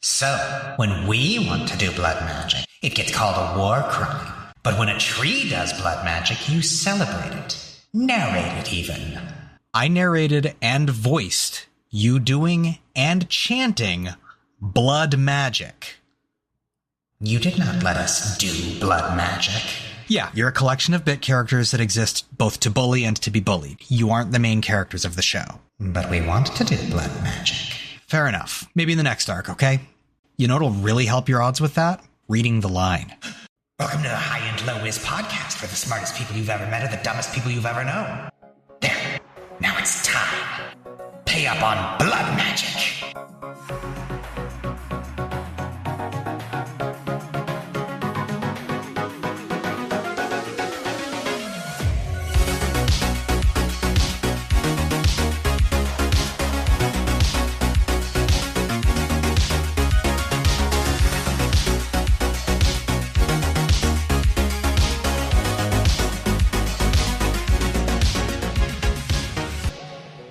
So, when we want to do blood magic, it gets called a war crime. But when a tree does blood magic, you celebrate it. Narrate it even. I narrated and voiced you doing and chanting blood magic. You did not let us do blood magic. Yeah, you're a collection of bit characters that exist both to bully and to be bullied. You aren't the main characters of the show. But we want to do blood magic. Fair enough. Maybe in the next arc, okay? You know what'll really help your odds with that? Reading the line. Welcome to the High and Low Whiz podcast for the smartest people you've ever met or the dumbest people you've ever known. There. Now it's time. Pay up on blood magic.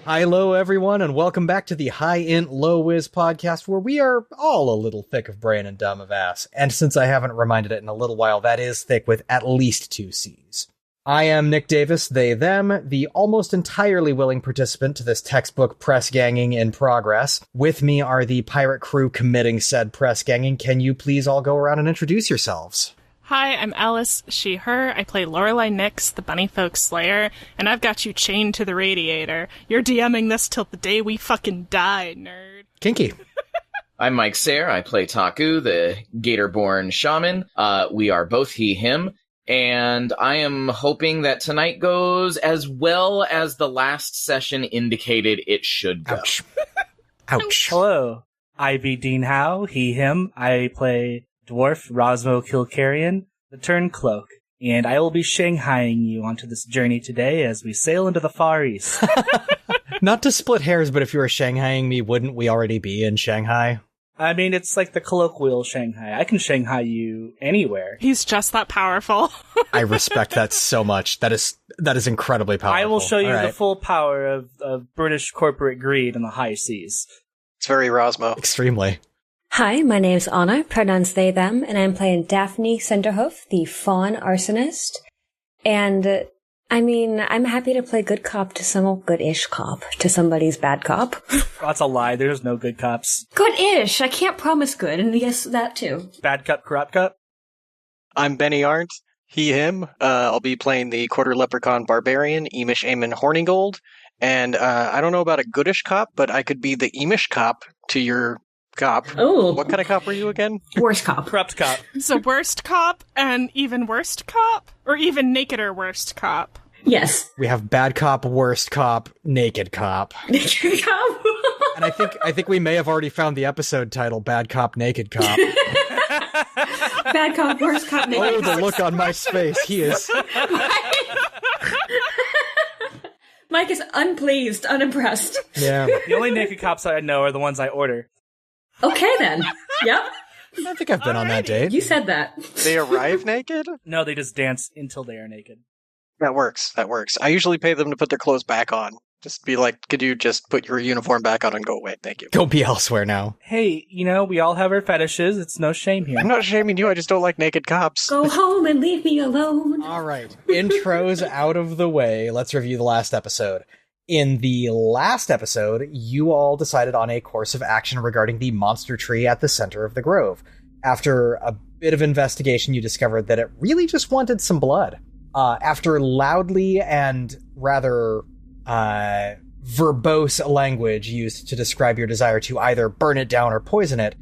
Hello, everyone, and welcome back to the High Int Low Whiz podcast, where we are all a little thick of brain and dumb of ass. And since I haven't reminded it in a little while, that is thick with at least 2 C's. I am Nick Davis, they, them, the almost entirely willing participant to this textbook press ganging in progress. With me are the pirate crew committing said press ganging. Can you please all go around and introduce yourselves? Hi, I'm Alice, she, her. I play Lorelei Nix, the bunny folk slayer, and I've got you chained to the radiator. You're DMing this till the day we fucking die, nerd. Kinky. I'm Mike Sayre. I play Taku, the gator-born shaman. We are both he, him, and I am hoping that tonight goes as well as the last session indicated it should go. Ouch. Ouch. Hello, I be Dean Howe, he, him. I play Dwarf Rosmo Kilcarian, the Turncloak, and I will be Shanghaiing you onto this journey today as we sail into the Far East. Not to split hairs, but if you were Shanghaiing me, wouldn't we already be in Shanghai? I mean, it's like the colloquial Shanghai. I can Shanghai you anywhere. He's just that powerful. I respect that so much. That is incredibly powerful. I will show you All right. the full power of British corporate greed in the high seas. It's very Rosmo. Extremely. Hi, my name's Onna, pronouns they, them, and I'm playing Daphne Cinderhoof, the fawn arsonist. And, I'm happy to play good cop to some good-ish cop to somebody's bad cop. That's a lie. There's no good cops. Good-ish! I can't promise good, and yes, that too. Bad cop, corrupt cop. I'm Benny Arndt, he, him. I'll be playing the quarter leprechaun barbarian, Iimish Hornigold. And I don't know about a goodish cop, but I could be the Iimish cop to your cop. Oh. What kind of cop were you again? Worst cop. Corrupt cop. So worst cop and even worst cop? Or even nakeder worst cop? Yes. We have bad cop, worst cop, naked cop. Naked cop. And I think we may have already found the episode title, Bad Cop, Naked Cop. Bad cop, worst cop, naked Oh, cop. the look on my face. He is. Mike is unpleased, unimpressed. Yeah. The only naked cops I know are the ones I order. Okay, then. Yep. I think I've been on that date. You said that. They arrive naked? No, they just dance until they are naked. That works. I usually pay them to put their clothes back on. Just be like, could you just put your uniform back on and go away? Thank you. Go be elsewhere now. Hey, we all have our fetishes. It's no shame here. I'm not shaming you, I just don't like naked cops. Go home and leave me alone. All right. Intros out of the way. Let's review the last episode. In the last episode, you all decided on a course of action regarding the monster tree at the center of the grove. After a bit of investigation, you discovered that it really just wanted some blood. After loudly and rather verbose language used to describe your desire to either burn it down or poison it,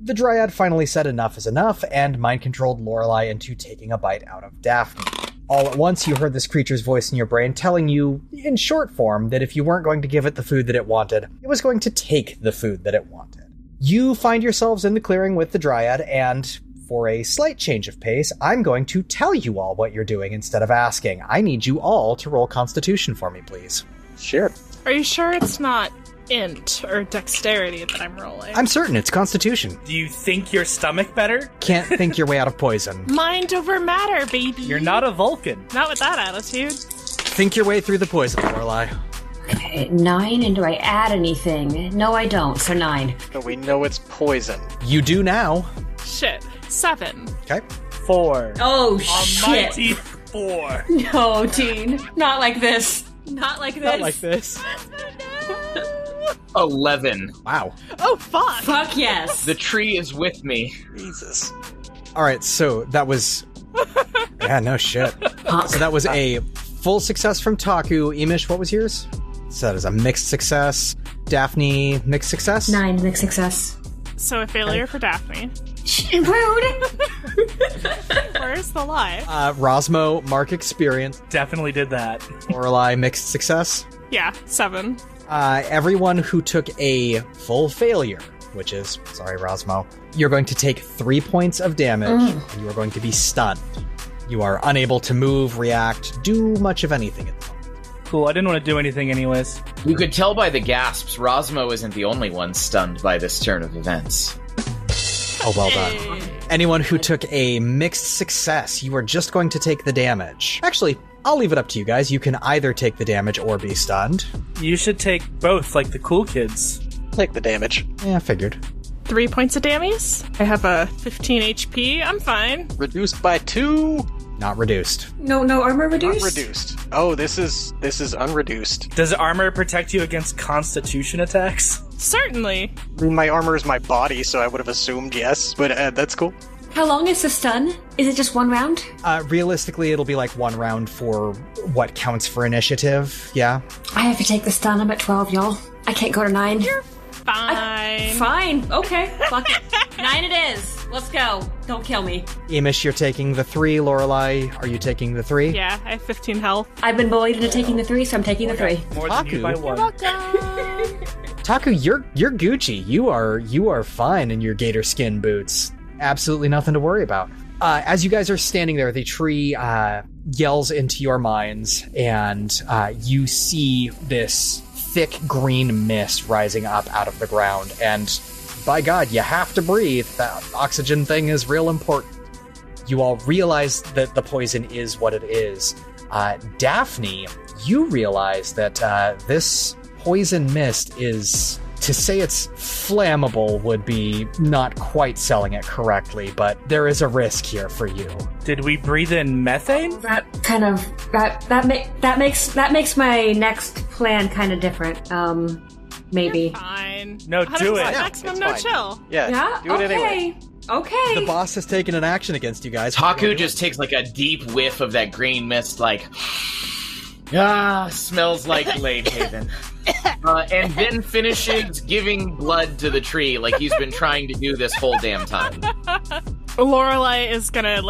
the Dryad finally said enough is enough and mind-controlled Lorelei into taking a bite out of Daphne. All at once, you heard this creature's voice in your brain telling you, in short form, that if you weren't going to give it the food that it wanted, it was going to take the food that it wanted. You find yourselves in the clearing with the Dryad, and for a slight change of pace, I'm going to tell you all what you're doing instead of asking. I need you all to roll Constitution for me, please. Sure. Are you sure it's not int or dexterity that I'm rolling? I'm certain it's Constitution. Do you think your stomach better? Can't think your way out of poison. Mind over matter, baby. You're not a Vulcan. Not with that attitude. Think your way through the poison, Lorelei. Okay, 9, and do I add anything? No, I don't, so 9. So we know it's poison. You do now. Shit. 7. Okay. 4. Oh, A shit. mighty 4. No, Dean. Not like this. Not like this. Not like this. 11. Wow. Oh, fuck. Fuck yes. The tree is with me. Jesus. All right, so that was... Yeah, no shit. So that was a full success from Taku. Iimish, what was yours? So that is a mixed success. Daphne, mixed success? 9, mixed success. So a failure for Daphne. Rude. Where's the lie? Rosmo, mark experience. Definitely did that. Lorelei, mixed success. Yeah, 7. Everyone who took a full failure, which is, sorry, Rosmo, you're going to take 3 points of damage, and you are going to be stunned. You are unable to move, react, do much of anything at the moment. Cool, I didn't want to do anything anyways. You could tell by the gasps, Rosmo isn't the only one stunned by this turn of events. Oh, well done. Anyone who took a mixed success, you are just going to take the damage. Actually, I'll leave it up to you guys. You can either take the damage or be stunned. You should take both, like the cool kids. Take the damage. Yeah, I figured. 3 points of damage. I have a 15 HP. I'm fine. Reduced by 2. Not reduced. No armor reduced? Not reduced. Oh, this is unreduced. Does armor protect you against constitution attacks? Certainly. I mean, my armor is my body, so I would have assumed yes, but that's cool. How long is the stun? Is it just 1 round? Realistically, it'll be like 1 round for what counts for initiative. Yeah. I have to take the stun. I'm at 12, y'all. I can't go to 9. You're fine. Fine. Okay. Fuck it. 9 it is. Let's go. Don't kill me. Imish, you're taking the 3. Lorelei, are you taking the 3? Yeah, I have 15 health. I've been bullied into taking the 3, so I'm taking the 3. More than you Taku. by 1. Welcome. Taku, you're Gucci. You are fine in your gator skin boots. Absolutely nothing to worry about. As you guys are standing there, the tree yells into your minds, and you see this thick green mist rising up out of the ground. And by God, you have to breathe. That oxygen thing is real important. You all realize that the poison is what it is. Daphne, you realize that this poison mist is... To say it's flammable would be not quite selling it correctly, but there is a risk here for you. Did we breathe in methane? That kind of that makes my next plan kind of different. Maybe. Fine. No, do it. Maximum it's no fine. chill. Yeah, do it anyway. Okay. The boss has taken an action against you guys. Taku just takes like a deep whiff of that green mist, like, smells like Lake Haven. And then finishes giving blood to the tree like he's been trying to do this whole damn time. Lorelei is gonna,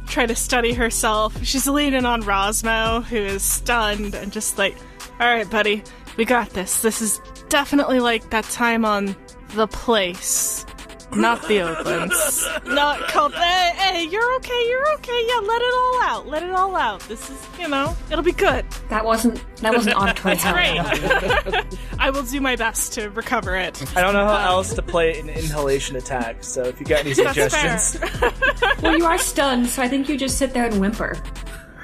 try to steady herself. She's leaning on Rosmo, who is stunned, and just alright, buddy, we got this. This is definitely like that time on The Place. Not the Oaklands. Not called... Hey, you're okay. Yeah, let it all out. This is, it'll be good. That wasn't on towards Great. I will do my best to recover it. I don't know how else to play an inhalation attack, so if you got any suggestions. Well, you are stunned, so I think you just sit there and whimper.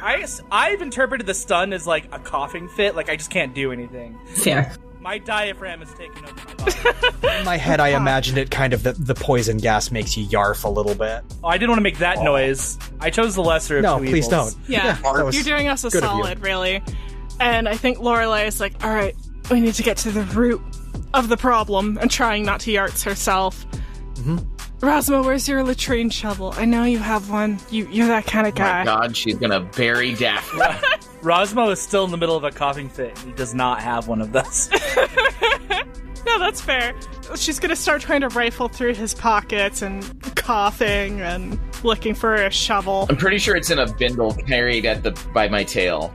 I've interpreted the stun as like a coughing fit, like I just can't do anything. Fair. My diaphragm is taking over my body. In my head, I imagined it kind of the poison gas makes you yarf a little bit. Oh, I didn't want to make that noise. I chose the lesser of No, two please evils. don't. Yeah, that was you're doing us a good of you. solid, really. And I think Lorelei is like, alright, we need to get to the root of the problem, and trying not to yarts herself. Mm-hmm. Rosmo, where's your latrine shovel? I know you have one. You're that kind of guy. Oh my God, she's gonna bury Daphne. Rosmo is still in the middle of a coughing fit. He does not have one of those. No, that's fair. She's gonna start trying to rifle through his pockets and coughing and looking for a shovel. I'm pretty sure it's in a bindle carried by my tail.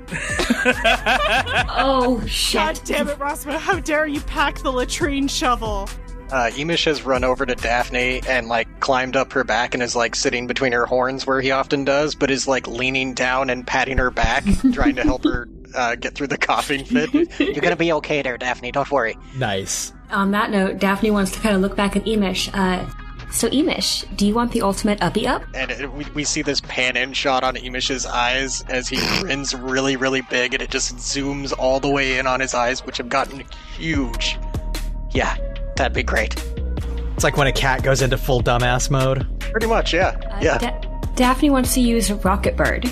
Oh, shit. God damn it, Rosmo, how dare you pack the latrine shovel? Iimish has run over to Daphne and climbed up her back and is sitting between her horns where he often does, but is leaning down and patting her back, trying to help her get through the coughing fit. You're gonna be okay there, Daphne. Don't worry. Nice. On that note, Daphne wants to kind of look back at Iimish. So Iimish, do you want the ultimate uppy up? And we see this pan-in shot on Iimish's eyes as he grins really, really big, and it just zooms all the way in on his eyes, which have gotten huge. Yeah, that'd be great. It's like when a cat goes into full dumbass mode. Pretty much, yeah. Daphne wants to use Rocket Bird.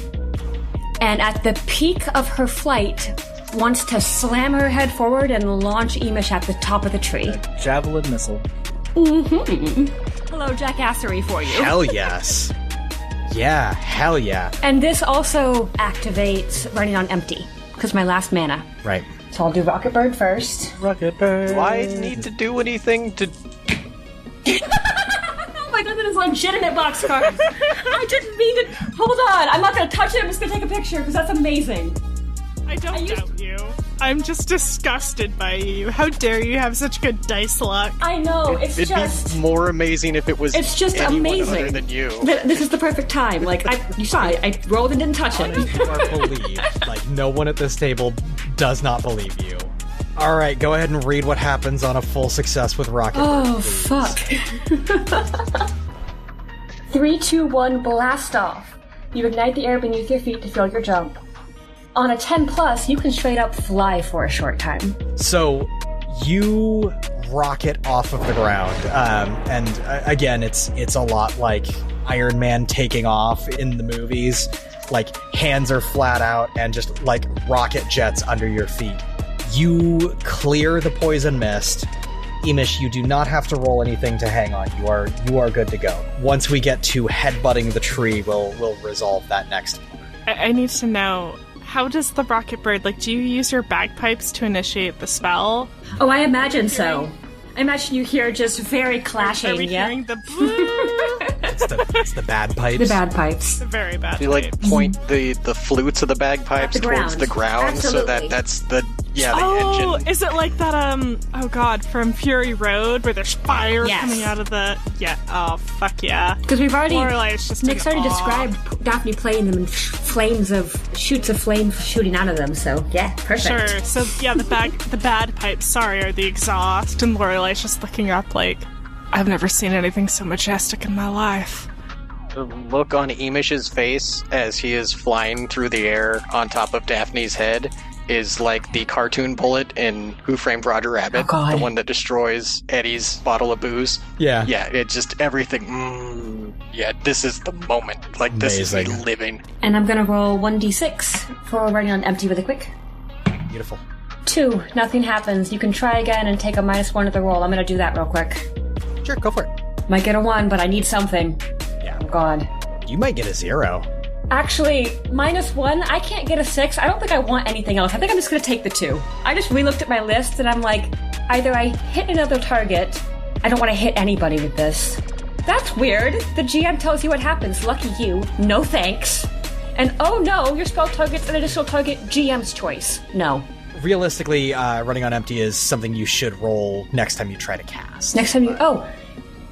And at the peak of her flight, wants to slam her head forward and launch Iimish at the top of the tree. A javelin missile. Mm-hmm. Hello, jackassery for you. Hell yes. Yeah, hell yeah. And this also activates running on empty, because my last mana. Right. So I'll do Rocket Bird first. Rocket Bird. Do I need to do anything to... Oh my god, that is legitimate boxcar. I didn't mean to... Hold on, I'm not going to touch it, I'm just going to take a picture, because that's amazing. I don't doubt you. I'm just disgusted by you. How dare you have such good dice luck? I know, It'd be more amazing if it was It's just anyone amazing. other than you. This is the perfect time. Like, you saw it. I rolled and didn't touch it. You are believed. Like, no one at this table does not believe you. All right, go ahead and read what happens on a full success with Rocket Bird, Oh, please. fuck. 3, 2, 1, blast off. You ignite the air beneath your feet to fill your jump. On a 10+, you can straight up fly for a short time. So you rocket off of the ground, and again, it's a lot like Iron Man taking off in the movies. Like, hands are flat out and just like rocket jets under your feet. You clear the poison mist. Iimish, you do not have to roll anything to hang on. You are good to go. Once we get to headbutting the tree, we'll resolve that next. I need to know, how does the Rocket Bird, like, do you use your bagpipes to initiate the spell? Oh, I imagine so. I imagine you hear just very clashing, Are we yeah? hearing the It's the bad pipes. The bad pipes. very bad You like pipes. point the flutes of the bagpipes At the towards ground. the ground, Absolutely. so that's the Oh, engine. is it like that, oh god, from Fury Road, where there's fire Yes. coming out of the... Yeah, oh, fuck yeah. Because we've already... Lorelei is just Nick's already in awe. described Daphne playing them in shoots of flame shooting out of them, so yeah, perfect. Sure, so yeah, the bad pipes, sorry, are the exhaust, and Lorelei's just looking up like, I've never seen anything so majestic in my life. The look on Iimish's face as he is flying through the air on top of Daphne's head is like the cartoon bullet in Who Framed Roger Rabbit, Oh, God. the one that destroys Eddie's bottle of booze. Yeah. Yeah, it just everything. Yeah, this is the moment. Like, this is me Amazing. living. And I'm gonna roll 1d6 for running on empty really quick. Beautiful. 2, nothing happens. You can try again and take a -1 to the roll. I'm gonna do that real quick. Sure, go for it. Might get a 1, but I need something. Yeah. Oh god. You might get a 0. Actually, -1, I can't get a 6. I don't think I want anything else. I think I'm just gonna take the 2. I just re-looked at my list and I'm like, either I hit another target. I don't want to hit anybody with this. That's weird. The GM tells you what happens. Lucky you. No thanks. And oh no, your spell target's an additional target. GM's choice. No. Realistically, running on empty is something you should roll next time you try to cast. Next time you... Oh.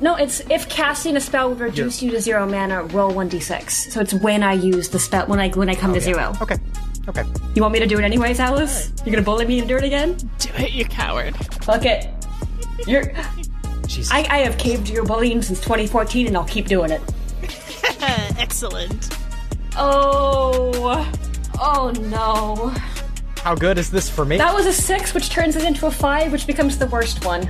No, it's if casting a spell would reduce you to 0 mana, roll 1d6. So it's when I use the spell, when I come to 0. Okay. You want me to do it anyways, Alice? You're gonna bully me and do it again? Do it, you coward. Fuck it. You're... Jesus. I have caved to your bullying since 2014 and I'll keep doing it. Excellent. Oh no. How good is this for me? That was a 6, which turns it into a 5, which becomes the worst one.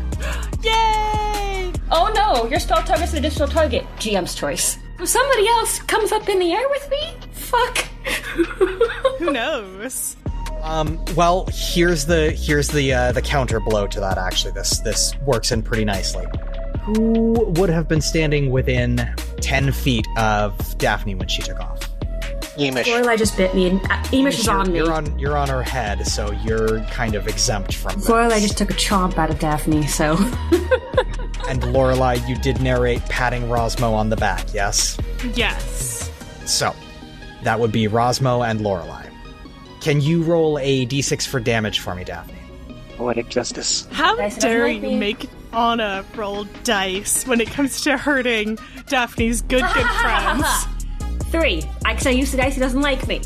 Yay! Oh no, your spell target's an additional target. GM's choice. If somebody else comes up in the air with me? Fuck. Who knows? Well, here's the counter blow to that. Actually, this works in pretty nicely. Who would have been standing within 10 feet of Daphne when she took off? Iimish. Lorelei just bit me, and Iimish is on me. You're on her head, so you're kind of exempt from this. Lorelei just took a chomp out of Daphne, so... And Lorelei, you did narrate patting Rosmo on the back, yes? Yes. So, that would be Rosmo and Lorelei. Can you roll a d6 for damage for me, Daphne? Poetic justice. How Dice dare doesn't you like me. make Onna roll dice when it comes to hurting Daphne's good friends? 3. I used the dice, he doesn't like me.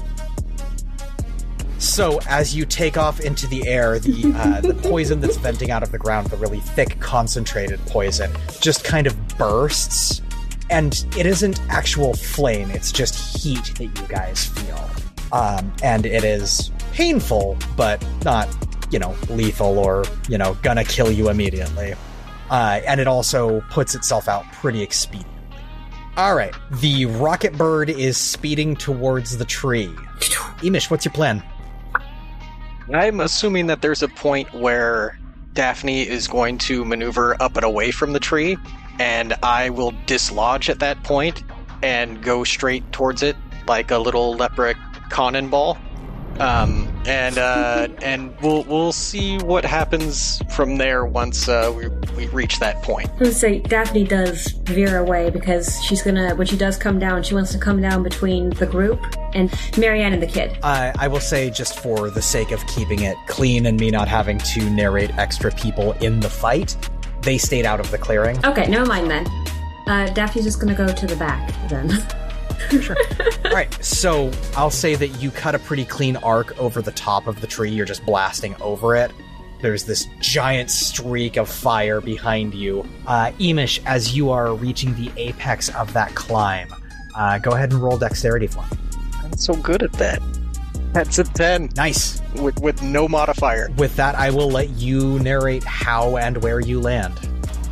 So as you take off into the air, the poison that's venting out of the ground, the really thick, concentrated poison, just kind of bursts. And it isn't actual flame, it's just heat that you guys feel. And it is painful, but not, lethal or, gonna kill you immediately. And it also puts itself out pretty expediently. All right, the rocket bird is speeding towards the tree. Iimish, what's your plan? I'm assuming that there's a point where Daphne is going to maneuver up and away from the tree, and I will dislodge at that point and go straight towards it like a little leprechaun cannonball. And we'll see what happens from there once we reach that point. I would say Daphne does veer away because when she does come down, she wants to come down between the group and Marianne and the kid. I will say, just for the sake of keeping it clean and me not having to narrate extra people in the fight, they stayed out of the clearing. Okay, never mind then. Daphne's just gonna go to the back then. Sure. All right, so I'll say that you cut a pretty clean arc over the top of the tree. You're just blasting over it. There's this giant streak of fire behind you. Iimish, as you are reaching the apex of that climb, go ahead and roll dexterity for me. I'm so good at that. That's a 10. Nice. With no modifier. With that, I will let you narrate how and where you land.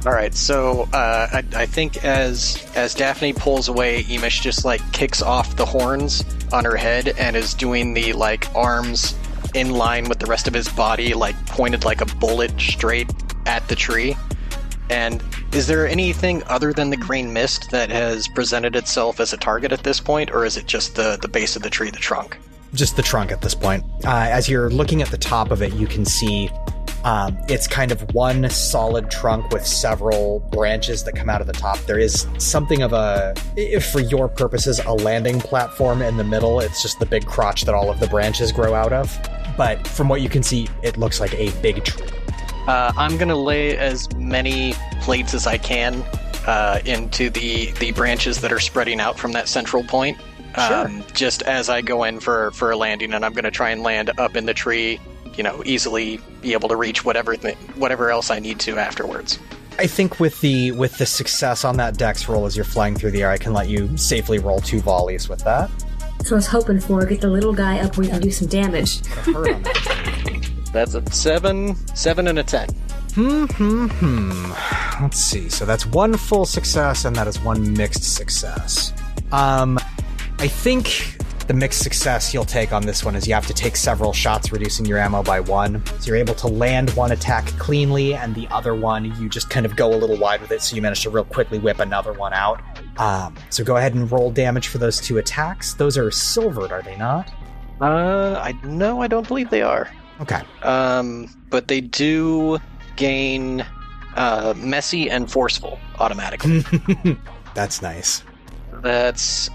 All right, so I think as Daphne pulls away, Iimish just kicks off the horns on her head and is doing the arms in line with the rest of his body, pointed like a bullet straight at the tree. And is there anything other than the green mist that has presented itself as a target at this point, or is it just the base of the tree, the trunk? Just the trunk at this point. As you're looking at the top of it, you can see it's kind of one solid trunk with several branches that come out of the top. There is something of for your purposes, a landing platform in the middle. It's just the big crotch that all of the branches grow out of. But from what you can see, it looks like a big tree. I'm going to lay as many plates as I can into the branches that are spreading out from that central point. Sure. Just as I go in for a landing, and I'm going to try and land up in the tree, easily be able to reach whatever else I need to afterwards. I think with the success on that dex roll as you're flying through the air, I can let you safely roll 2 volleys with that. So I was hoping for get the little guy up where you can do some damage. That's a 7, and a 10. Let's see. So that's 1 full success, and that is 1 mixed success. I think the mixed success you'll take on this one is you have to take several shots, reducing your ammo by 1. So you're able to land one attack cleanly, and the other one, you just kind of go a little wide with it, so you manage to real quickly whip another one out. So go ahead and roll damage for those 2 attacks. Those are silvered, are they not? I don't believe they are. Okay. But they do gain messy and forceful automatically. That's nice. That's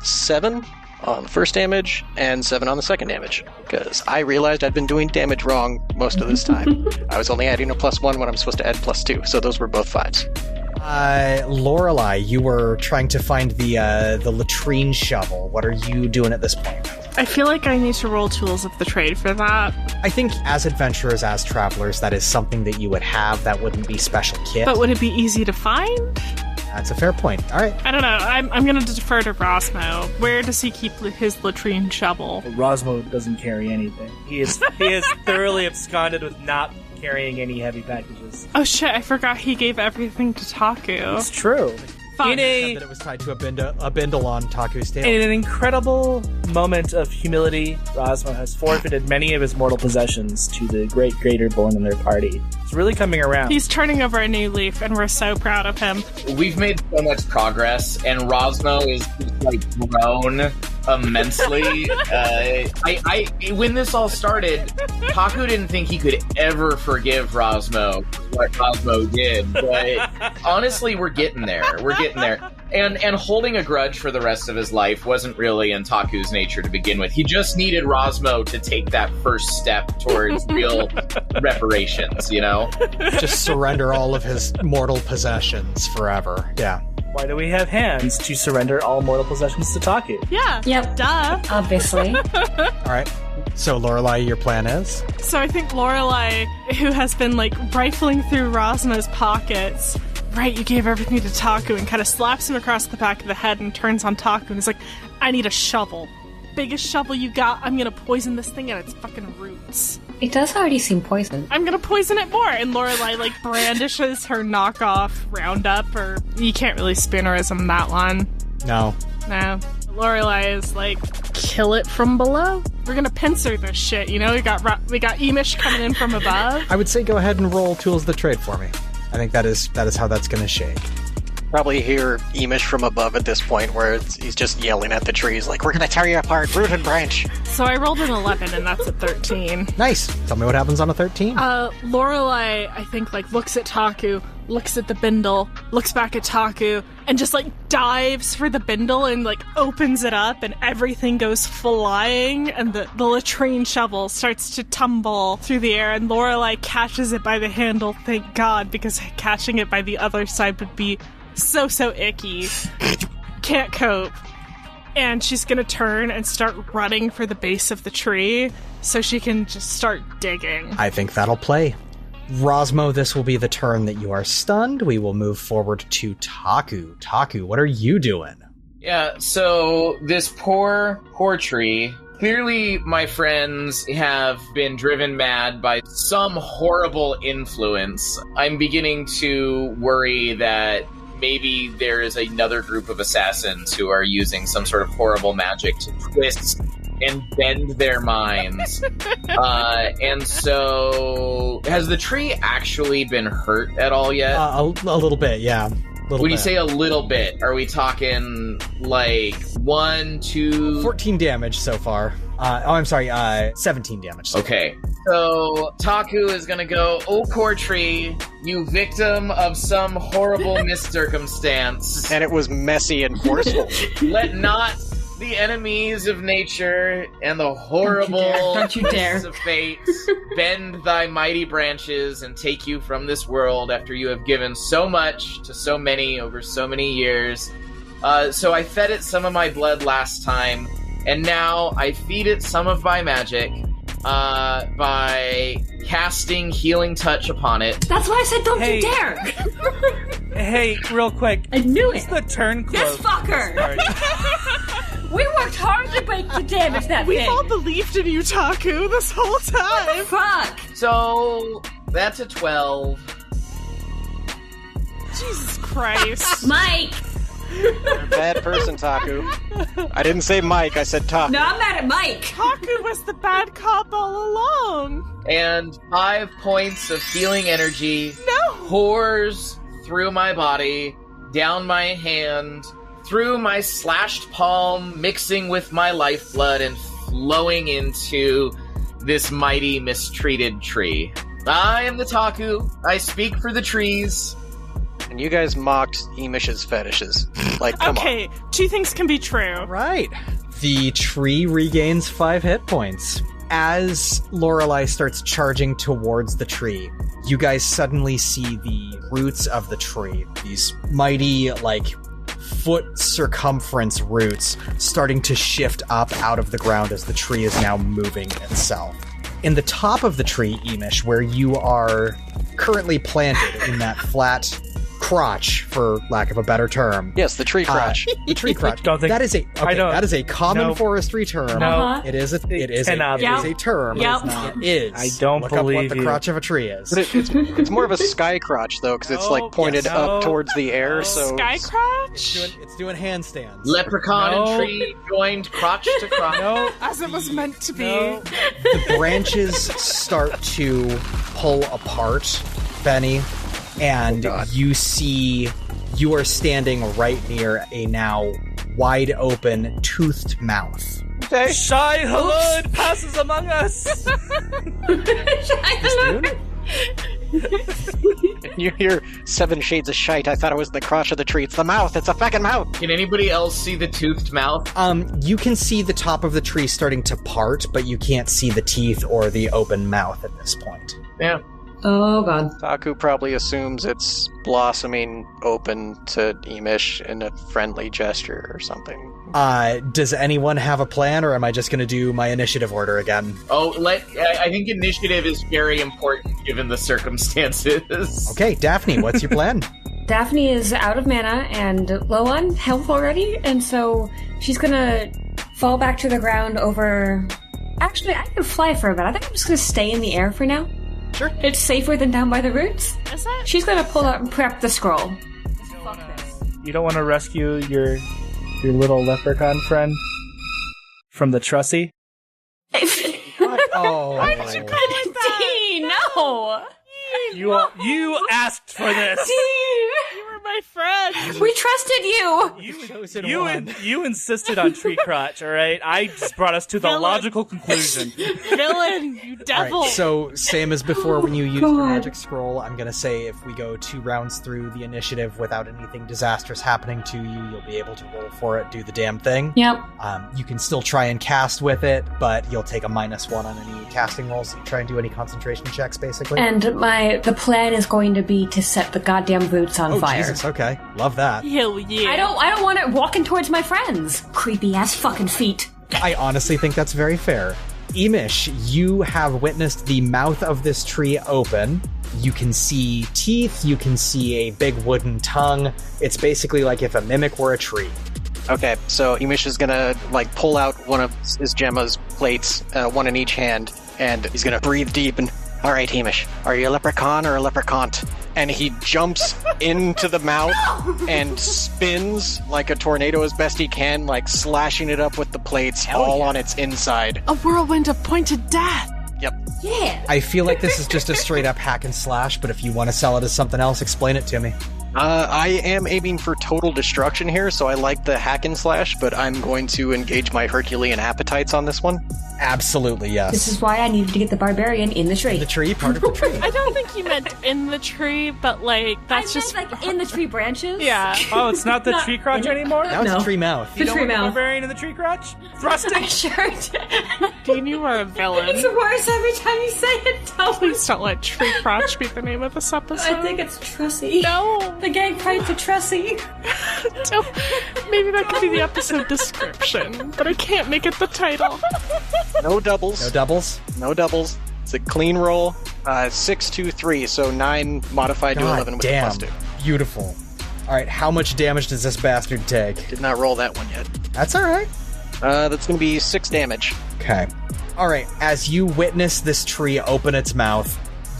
7 on the first damage and 7 on the second damage, because I realized I'd been doing damage wrong most of this time. I was only adding a +1 when I'm supposed to add +2, so those were both 5s. Lorelei, you were trying to find the latrine shovel. What are you doing at this point? I feel like I need to roll tools of the trade for that. I think as adventurers, as travelers, that is something that you would have. That wouldn't be special kit. But would it be easy to find? That's a fair point. All right. I don't know. I'm going to defer to Rosmo. Where does he keep his latrine shovel? Rosmo doesn't carry anything. He is thoroughly absconded with not carrying any heavy packages. Oh shit, I forgot he gave everything to Taku. It's true. Fun. That it was tied to a bindle on Taku's tail. In an incredible moment of humility, Rosmo has forfeited many of his mortal possessions to the great Gator born in their party. It's really coming around. He's turning over a new leaf, and we're so proud of him. We've made so much progress, and Rosmo is grown immensely. When this all started, Taku didn't think he could ever forgive Rosmo what Rosmo did, but honestly, we're getting there. And holding a grudge for the rest of his life wasn't really in Taku's nature to begin with. He just needed Rosmo to take that first step towards real reparations, Just surrender all of his mortal possessions forever. Yeah. Why do we have hands? To surrender all mortal possessions to Taku. Yeah. Yep. Duh. Obviously. All right. So, Lorelei, your plan is? So I think Lorelei, who has been like rifling through Rosmo's pockets, right, you gave everything to Taku, and kind of slaps him across the back of the head and turns on Taku and is like, I need a shovel. Biggest shovel you got, I'm gonna poison this thing at its fucking roots. It does already seem poisoned. I'm gonna poison it more. And Lorelei like brandishes her knockoff Roundup, or you can't really spoonerism that one. No. No. Lorelei is like, kill it from below. We're gonna pincer this shit, you know? We got Iimish coming in from above. I would say go ahead and roll Tools of the Trade for me. I think that is how that's going to shake. Probably hear Iimish from above at this point, where he's just yelling at the trees, like, we're gonna tear you apart, root and branch. So I rolled an 11, and that's a 13. Nice. Tell me what happens on a 13. Lorelei, I think, like, looks at Taku, looks at the bindle, looks back at Taku, and just, like, dives for the bindle and, like, opens it up, and everything goes flying, and the latrine shovel starts to tumble through the air, and Lorelei catches it by the handle, thank God, because catching it by the other side would be so icky. Can't cope. And she's gonna turn and start running for the base of the tree so she can just start digging. I think that'll play. Rosmo, this will be the turn that you are stunned. We will move forward to Taku. Taku, what are you doing? Yeah, so this poor tree. Clearly, my friends have been driven mad by some horrible influence. I'm beginning to worry that maybe there is another group of assassins who are using some sort of horrible magic to twist and bend their minds. And so, has the tree actually been hurt at all yet? A little bit, yeah. When you say a little bit, are we talking like 1, 2... 14 damage so far. 17 damage so far. Okay. So, Taku is gonna go, oh, poor tree, you victim of some horrible miscircumstance. And it was messy and forceful. Let not the enemies of nature and the horrible Don't you dare. of fate bend thy mighty branches and take you from this world after you have given so much to so many over so many years. So I fed it some of my blood last time, and now I feed it some of my magic by casting Healing Touch upon it. That's why I said don't Hey. you dare! Hey, real quick. I knew Who's it! the turn cloak? This fucker! Sorry. We worked hard to break the damage that We've thing! all believed in you, Taku, this whole time. Fuck! So that's a 12. Jesus Christ. Mike! You're a bad person, Taku. I didn't say Mike, I said Taku. No, I'm mad at Mike! Taku was the bad cop all along. And 5 points of healing energy No. pours through my body, down my hand, through my slashed palm, mixing with my lifeblood and flowing into this mighty mistreated tree. I am the Taku. I speak for the trees. And you guys mocked Iimish's fetishes. Like, come on. Okay, 2 things can be true. Right. The tree regains 5 hit points. As Lorelei starts charging towards the tree, you guys suddenly see the roots of the tree. These mighty, like, foot circumference roots starting to shift up out of the ground as the tree is now moving itself. In the top of the tree, Iimish, where you are currently planted in that flat crotch, for lack of a better term. Yes, the tree crotch. The tree crotch. Don't think- that is a I don't- that is a common No. forestry term. No. Uh-huh. It is a cannot be. term. Yep. It is. I don't Look up believe what the you. crotch of a tree is. But it's more of a sky crotch, though, because it's, like, pointed yes. up No. towards the air, No. so... Sky crotch? It's doing handstands. Leprechaun No. and tree joined crotch to crotch. No. As it was meant to be. No. The branches start to pull apart, Benny, and you see you are standing right near a now wide open, toothed mouth. Shai Halud passes among us! You hear 7 shades of shite. I thought it was the crotch of the tree. It's the mouth. It's a fucking mouth. Can anybody else see the toothed mouth? You can see the top of the tree starting to part, but you can't see the teeth or the open mouth at this point. Yeah. Oh god. Taku probably assumes it's blossoming open to Iimish in a friendly gesture or something. Does anyone have a plan, or am I just going to do my initiative order again? I think initiative is very important given the circumstances. Okay, Daphne, what's your plan? Daphne is out of mana and low on health already, and so she's gonna fall back to the ground over... Actually, I can fly for a bit. I think I'm just gonna stay in the air for now. Sure. It's safer than down by the roots. Is it? She's gonna pull out and prep the scroll. Fuck this. You don't want to rescue your little leprechaun friend from the trussy? Oh. Why did you call it that? Dean, no! You asked for this. You were my friend. We trusted you! You insisted on tree crotch, all right? I just brought us to the Villain. logical conclusion. Villain, you devil. All right, so same as before when you used your magic scroll, I'm going to say if we go 2 rounds through the initiative without anything disastrous happening to you, you'll be able to roll for it, do the damn thing. Yep. You can still try and cast with it, but you'll take a -1 on any casting rolls. You try and do any concentration checks, basically. And the plan is going to be to set the goddamn boots on fire. Jesus, okay. Love that. Hell yeah. I don't want it walking towards my friends. Creepy ass fucking feet. I honestly think that's very fair. Iimish, you have witnessed the mouth of this tree open. You can see teeth, you can see a big wooden tongue. It's basically like if a mimic were a tree. Okay, so Iimish is gonna, pull out one of his Gemma's plates, one in each hand, and he's gonna breathe deep and... Alright, Iimish, are you a leprechaun or a leprechaunt? And he jumps into the mouth and spins like a tornado as best he can, slashing it up with the plates on its inside. A whirlwind of pointed death. Yep. Yeah. I feel like this is just a straight up hack and slash, but if you want to sell it as something else, explain it to me. I am aiming for total destruction here, so I like the hack and slash, but I'm going to engage my Herculean appetites on this one. Absolutely, yes. This is why I needed to get the barbarian in the tree. The tree, part of the tree. I don't think you meant in the tree, but that's just in the tree branches. Yeah. Oh, it's not the tree crotch anymore? Now it's a tree mouth. The tree mouth. Barbarian in the tree crotch? Thrusting? Sure. Dean, you are a villain. It's worse every time you say it. Please don't let tree crotch be the name of this episode. I think it's Trussy. No. The gang fights a Trussy. Maybe that could be the episode description, but I can't make it the title. No doubles. No doubles? No doubles. It's a clean roll. 6, 2, 3, so 9 modified to 11 with damn. a +2. Beautiful. Alright, how much damage does this bastard take? Did not roll that one yet. That's alright. That's going to be 6 damage. Okay. Alright, as you witness this tree open its mouth,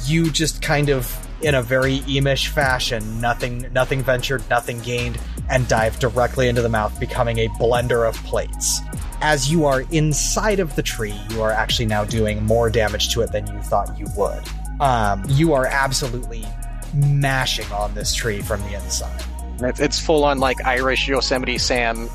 you just kind of, in a very Iimish fashion, nothing ventured, nothing gained, and dive directly into the mouth, becoming a blender of plates. As you are inside of the tree, you are actually now doing more damage to it than you thought you would. You are absolutely mashing on this tree from the inside. It's full on Irish Yosemite Sam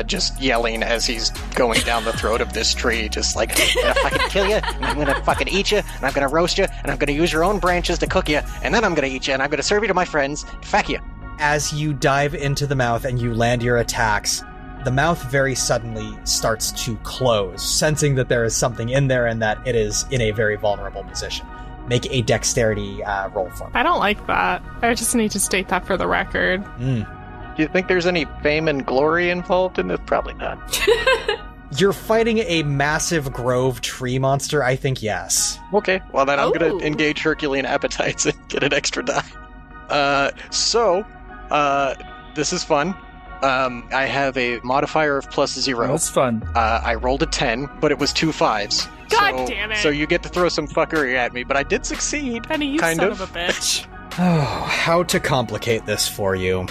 just yelling as he's going down the throat of this tree, just I'm gonna fucking kill you, and I'm gonna fucking eat you, and I'm gonna roast you, and I'm gonna use your own branches to cook you, and then I'm gonna eat you, and I'm gonna serve you to my friends, fuck you. As you dive into the mouth and you land your attacks, the mouth very suddenly starts to close, sensing that there is something in there and that it is in a very vulnerable position. Make a dexterity roll for me. I don't like that. I just need to state that for the record. Do you think there's any fame and glory involved in this? Probably not. You're fighting a massive grove tree monster? I think yes. Okay, well then I'm going to engage Herculean appetites and get an extra die. This is fun. I have a modifier of +0. That's fun. I rolled a 10, but it was 2 5s. God damn it. So you get to throw some fuckery at me, but I did succeed. Penny, you kind son of a bitch. Oh, how to complicate this for you.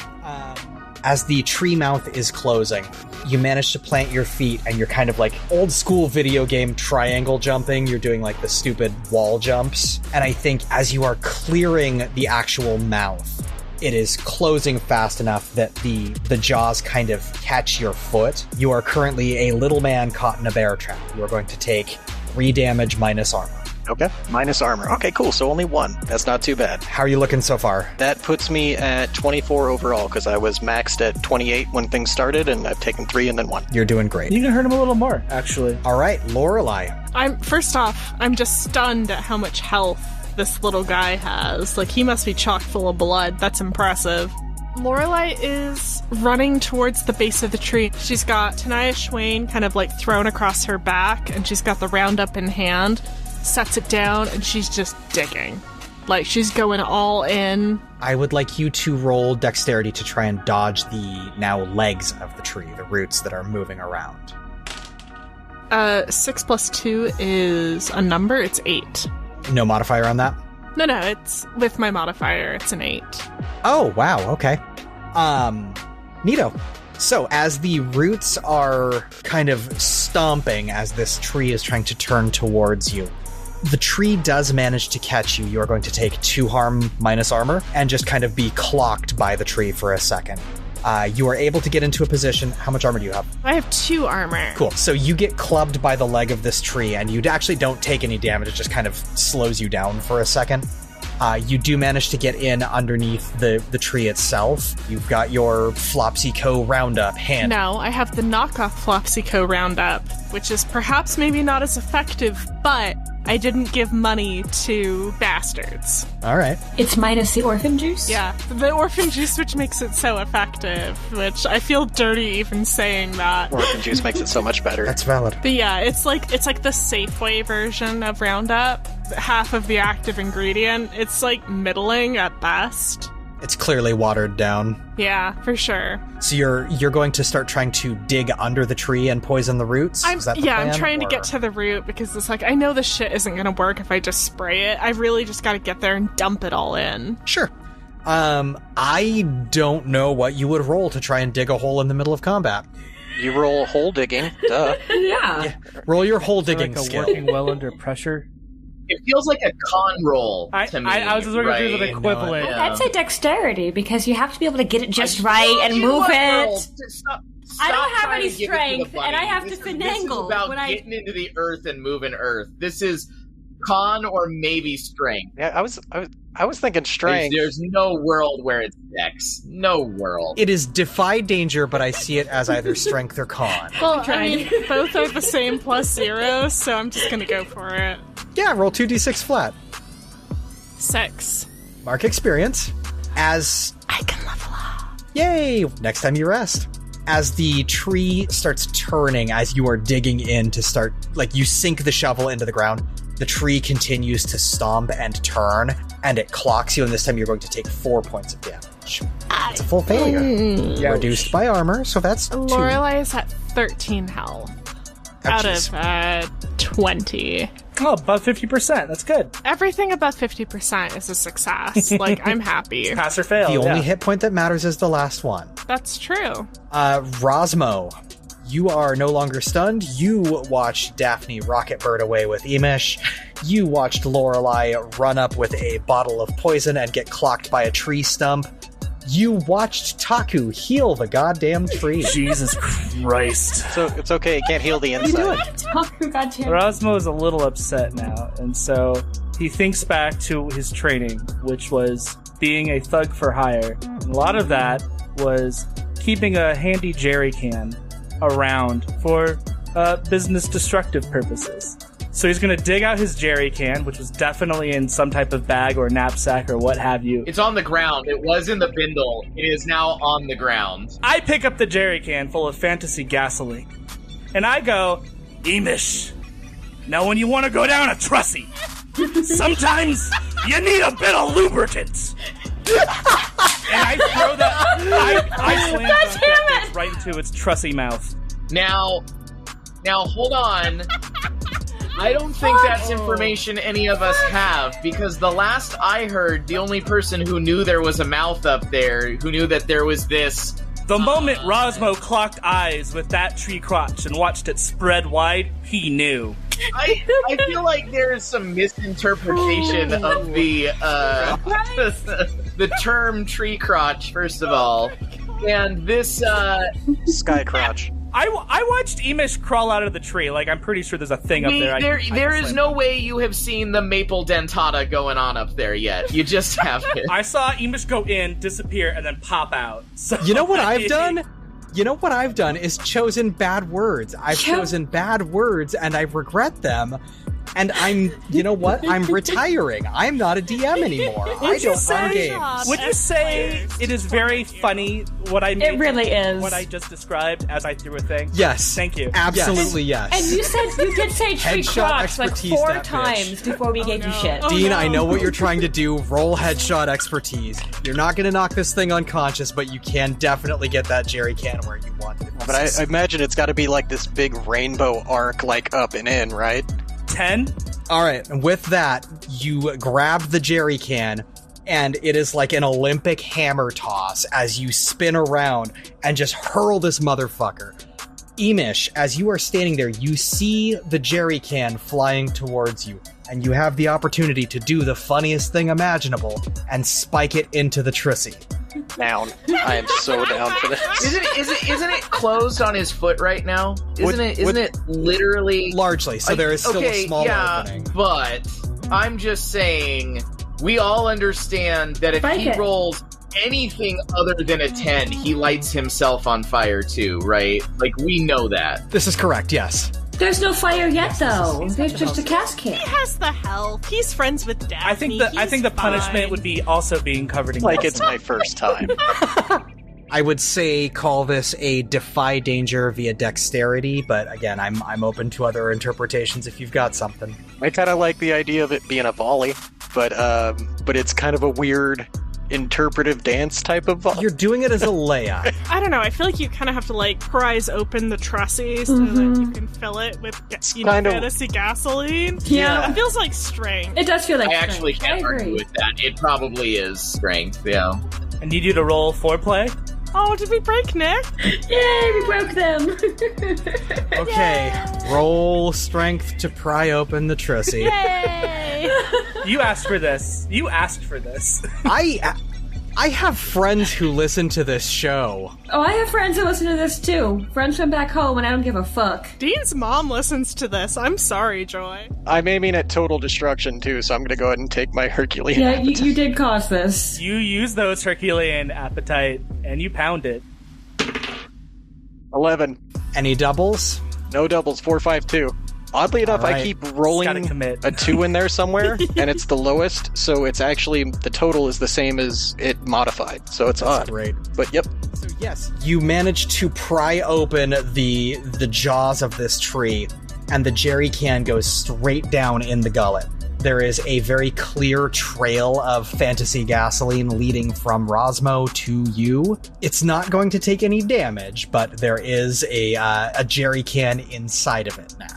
As the tree mouth is closing, you manage to plant your feet and you're kind of old school video game triangle jumping. You're doing the stupid wall jumps. And I think as you are clearing the actual mouth, it is closing fast enough that the jaws kind of catch your foot. You are currently a little man caught in a bear trap. You are going to take 3 damage minus armor. Okay, minus armor. Okay, cool, so only 1. That's not too bad. How are you looking so far? That puts me at 24 overall, because I was maxed at 28 when things started, and I've taken 3 and then 1. You're doing great. You can hurt him a little more, actually. All right, Lorelei. First off, I'm just stunned at how much health this little guy has. He must be chock full of blood. That's impressive. Lorelei is running towards the base of the tree. She's got Tanaya Schwain kind of like thrown across her back, and she's got the roundup in hand, sets it down, and she's just digging. Like, she's going all in. I would like you to roll dexterity to try and dodge the now legs of the tree, the roots that are moving around. 6 plus 2 is a number. It's 8. No modifier on that? No, it's with my modifier. It's an 8. Oh, wow, okay. Neato. So, as the roots are kind of stomping as this tree is trying to turn towards you, the tree does manage to catch you. You are going to take 2 harm minus armor and just kind of be clocked by the tree for a second. You are able to get into a position. How much armor do you have? I have 2 armor. Cool. So you get clubbed by the leg of this tree, and you actually don't take any damage. It just kind of slows you down for a second. You do manage to get in underneath the tree itself. You've got your Flopsy-Co Roundup hand. No, I have the knockoff Flopsy-Co Roundup, which is perhaps maybe not as effective, but I didn't give money to bastards. All right. It's minus the orphan juice? Yeah, the orphan juice, which makes it so effective, which I feel dirty even saying that. Orphan juice makes it so much better. That's valid. But yeah, it's like the Safeway version of Roundup. Half of the active ingredient. It's like middling at best. It's clearly watered down. Yeah, for sure. So you're going to start trying to dig under the tree and poison the roots? Is that the plan, I'm trying to get to the root because it's like, I know this shit isn't going to work if I just spray it. I really just got to get there and dump it all in. Sure. I don't know what you would roll to try and dig a hole in the middle of combat. You roll hole digging, duh. Yeah. Roll your hole digging like skill. Working well under pressure. It feels like a con roll to me. I was just looking through the equivalent. I'd say dexterity, because you have to be able to get it just right and move it. Stop I don't have trying any to give it to the strength, bunny. and I have This to is finagle about when I- getting into the earth and moving earth. This is con or maybe strength. Yeah, I was thinking strength. There's no world where it's dex. No world. It is defy danger, but I see it as either strength or con. Well, I mean, both are the same +0, so I'm just going to go for it. Yeah, roll 2d6 flat. 6. Mark experience. As I can level up. Yay! Next time you rest. As the tree starts turning, as you are digging in to start, like, you sink the shovel into the ground, the tree continues to stomp and turn, and it clocks you, and this time you're going to take 4 points of damage. It's a full failure. Reduced by armor, so that's 2. Lorelei is at 13 health. Out of 20. Oh, above 50%. That's good. Everything above 50% is a success. Like, I'm happy. Pass or fail. The only yeah. hit point that matters is the last one. That's true. Rosmo, you are no longer stunned. You watched Daphne rocket bird away with Iimish. You watched Lorelei run up with a bottle of poison and get clocked by a tree stump. You watched Taku heal the goddamn tree. Jesus Christ. So it's okay, it can't heal the inside. Taku, goddamn. Rosmo is a little upset now, and so he thinks back to his training, which was being a thug for hire. And a lot of that was keeping a handy jerry can around for business destructive purposes. So he's going to dig out his jerry can, which was definitely in some type of bag or knapsack or what have you. It's on the ground. It was in the bindle. It is now on the ground. I pick up the jerry can full of fantasy gasoline, and I go, Iimish, now when you want to go down a trussy, sometimes you need a bit of lubricant. And I throw that, I slam that right into its trussy mouth. Now, hold on. I don't think that's information any of us have, because the last I heard, the only person who knew there was a mouth up there, who knew that there was this... The moment Rosmo clocked eyes with that tree crotch and watched it spread wide, he knew. I feel like there is some misinterpretation of the the term tree crotch, first of all. And this, Sky crotch. I watched Iimish crawl out of the tree. Like, I'm pretty sure there's a thing up there. There is no way you have seen the maple dentata going on up there yet. You just haven't. I saw Iimish go in, disappear, and then pop out. So, You know what I've done? You know what I've done is chosen bad words. I've chosen bad words, and I regret them. And you know what? I'm retiring. I'm not a DM anymore. I don't run games. Would you say it is very funny what I made? It really is. What I just described as I threw a thing? Yes. Thank you. Absolutely yes. And you did say tree Headshot crocs like expertise, 4 that bitch. times before we gave you shit. Dean, I know what you're trying to do. Roll headshot expertise. You're not going to knock this thing unconscious, but you can definitely get that jerry can where you want it. But I imagine it's got to be like this big rainbow arc, like up and in, right? 10? All right, and with that, you grab the jerry can, and it is like an Olympic hammer toss as you spin around and just hurl this motherfucker. Iimish, as you are standing there, you see the jerry can flying towards you, and you have the opportunity to do the funniest thing imaginable and spike it into the Trissy. Down. I am so down for this. Isn't it closed on his foot right now? Isn't it literally Largely, so there is still a small opening. But I'm just saying, we all understand that if he rolls anything other than a 10, he lights himself on fire too, right? Like, we know that. This is correct, yes. There's no fire yet, though. There's just a cast can. He has the health. He's friends with Daphne. I think the punishment would be also being covered in like gasoline. it's my first time. I would say call this a defy danger via dexterity, but again, I'm open to other interpretations if you've got something. I kind of like the idea of it being a volley, but it's kind of a weird interpretive dance type of volley. You're doing it as a layup. I don't know. I feel like you kind of have to like prise open the Trussy so that you can fill it with fantasy gasoline. Yeah. It feels like strength. It does feel like I strength. actually can't argue with that. It probably is strength, yeah. I need you to roll foreplay. Oh, did we break Nick? Yay, we broke them. Okay, roll strength to pry open the Trissy. Yay! You asked for this. You asked for this. I have friends who listen to this show. Oh, I have friends who listen to this too. Friends from back home, and I don't give a fuck. Dean's mom listens to this. I'm sorry, Joy. I'm aiming at total destruction too, so I'm going to go ahead and take my Herculean. Yeah, you did cause this. You use those Herculean appetite, and you pound it. 11. Any doubles? No doubles. 4, 5, 2. Oddly enough, right. I keep rolling a 2 in there somewhere, and it's the lowest, so it's actually, the total is the same as it modified, so it's odd. Great. But yep. So yes, you manage to pry open the jaws of this tree, and the jerry can goes straight down in the gullet. There is a very clear trail of fantasy gasoline leading from Rosmo to you. It's not going to take any damage, but there is a jerry can inside of it now.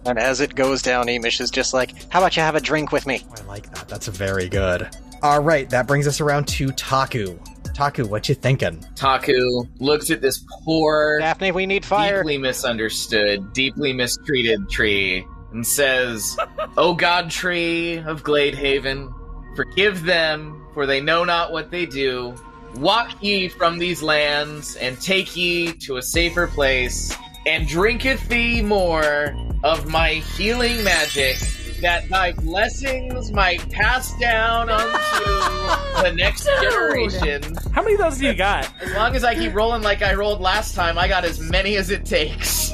And as it goes down, Iimish is just like, how about you have a drink with me? Oh, I like that. That's very good. All right, that brings us around to Taku. Taku, what you thinking? Taku looks at this poor, Daphne, we need fire. deeply misunderstood, deeply mistreated tree and says, O God tree of Gladehaven, forgive them, for they know not what they do. Walk ye from these lands, and take ye to a safer place, and drinketh thee more of my healing magic, that thy blessings might pass down unto the next generation. How many of those do you got? As long as I keep rolling like I rolled last time, I got as many as it takes.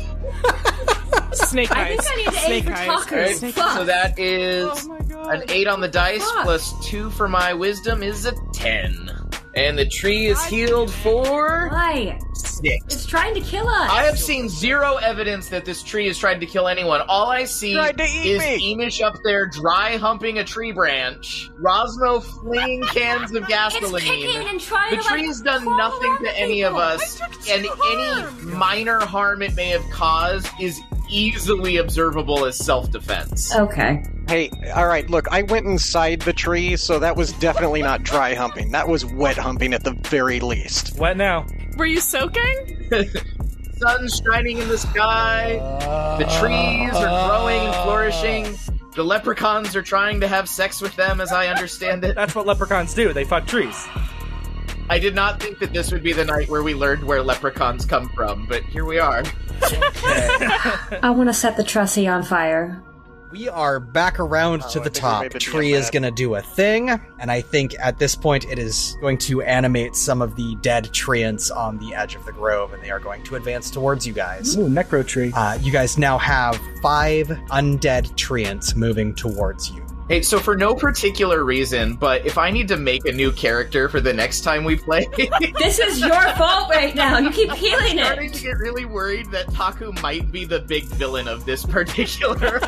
Snake eyes. I think I need to Snake aim for eyes. Taku. Right? Fuck. So that is Oh my god. an 8 on the dice, Fuck. plus 2 for my wisdom is a 10. And the tree is healed for Why? 6. It's trying to kill us. I have seen zero evidence that this tree is trying to kill anyone. All I see Tried to eat is me. Iimish up there dry humping a tree branch, Rosmo flinging cans of It's gasoline. kicking and trying The to tree has done crawl nothing around to the any of people. us, I took and 2 any harm. minor harm it may have caused is easily observable as self-defense. Okay. Hey, alright, look, I went inside the tree, so that was definitely not dry humping. That was wet humping at the very least. What now? Were you soaking? Sun's shining in the sky, the trees are growing and flourishing, the leprechauns are trying to have sex with them, as I understand it. That's what leprechauns do. They fuck trees. I did not think that this would be the night where we learned where leprechauns come from, but here we are. I want to set the Trussie on fire. We are back around to the top. Tree is going to do a thing, and I think at this point it is going to animate some of the dead treants on the edge of the grove, and they are going to advance towards you guys. Ooh, necro tree. You guys now have 5 undead treants moving towards you. Hey, so for no particular reason, but if I need to make a new character for the next time we play... This is your fault right now. You keep healing I'm starting it. to get really worried that Taku might be the big villain of this particular...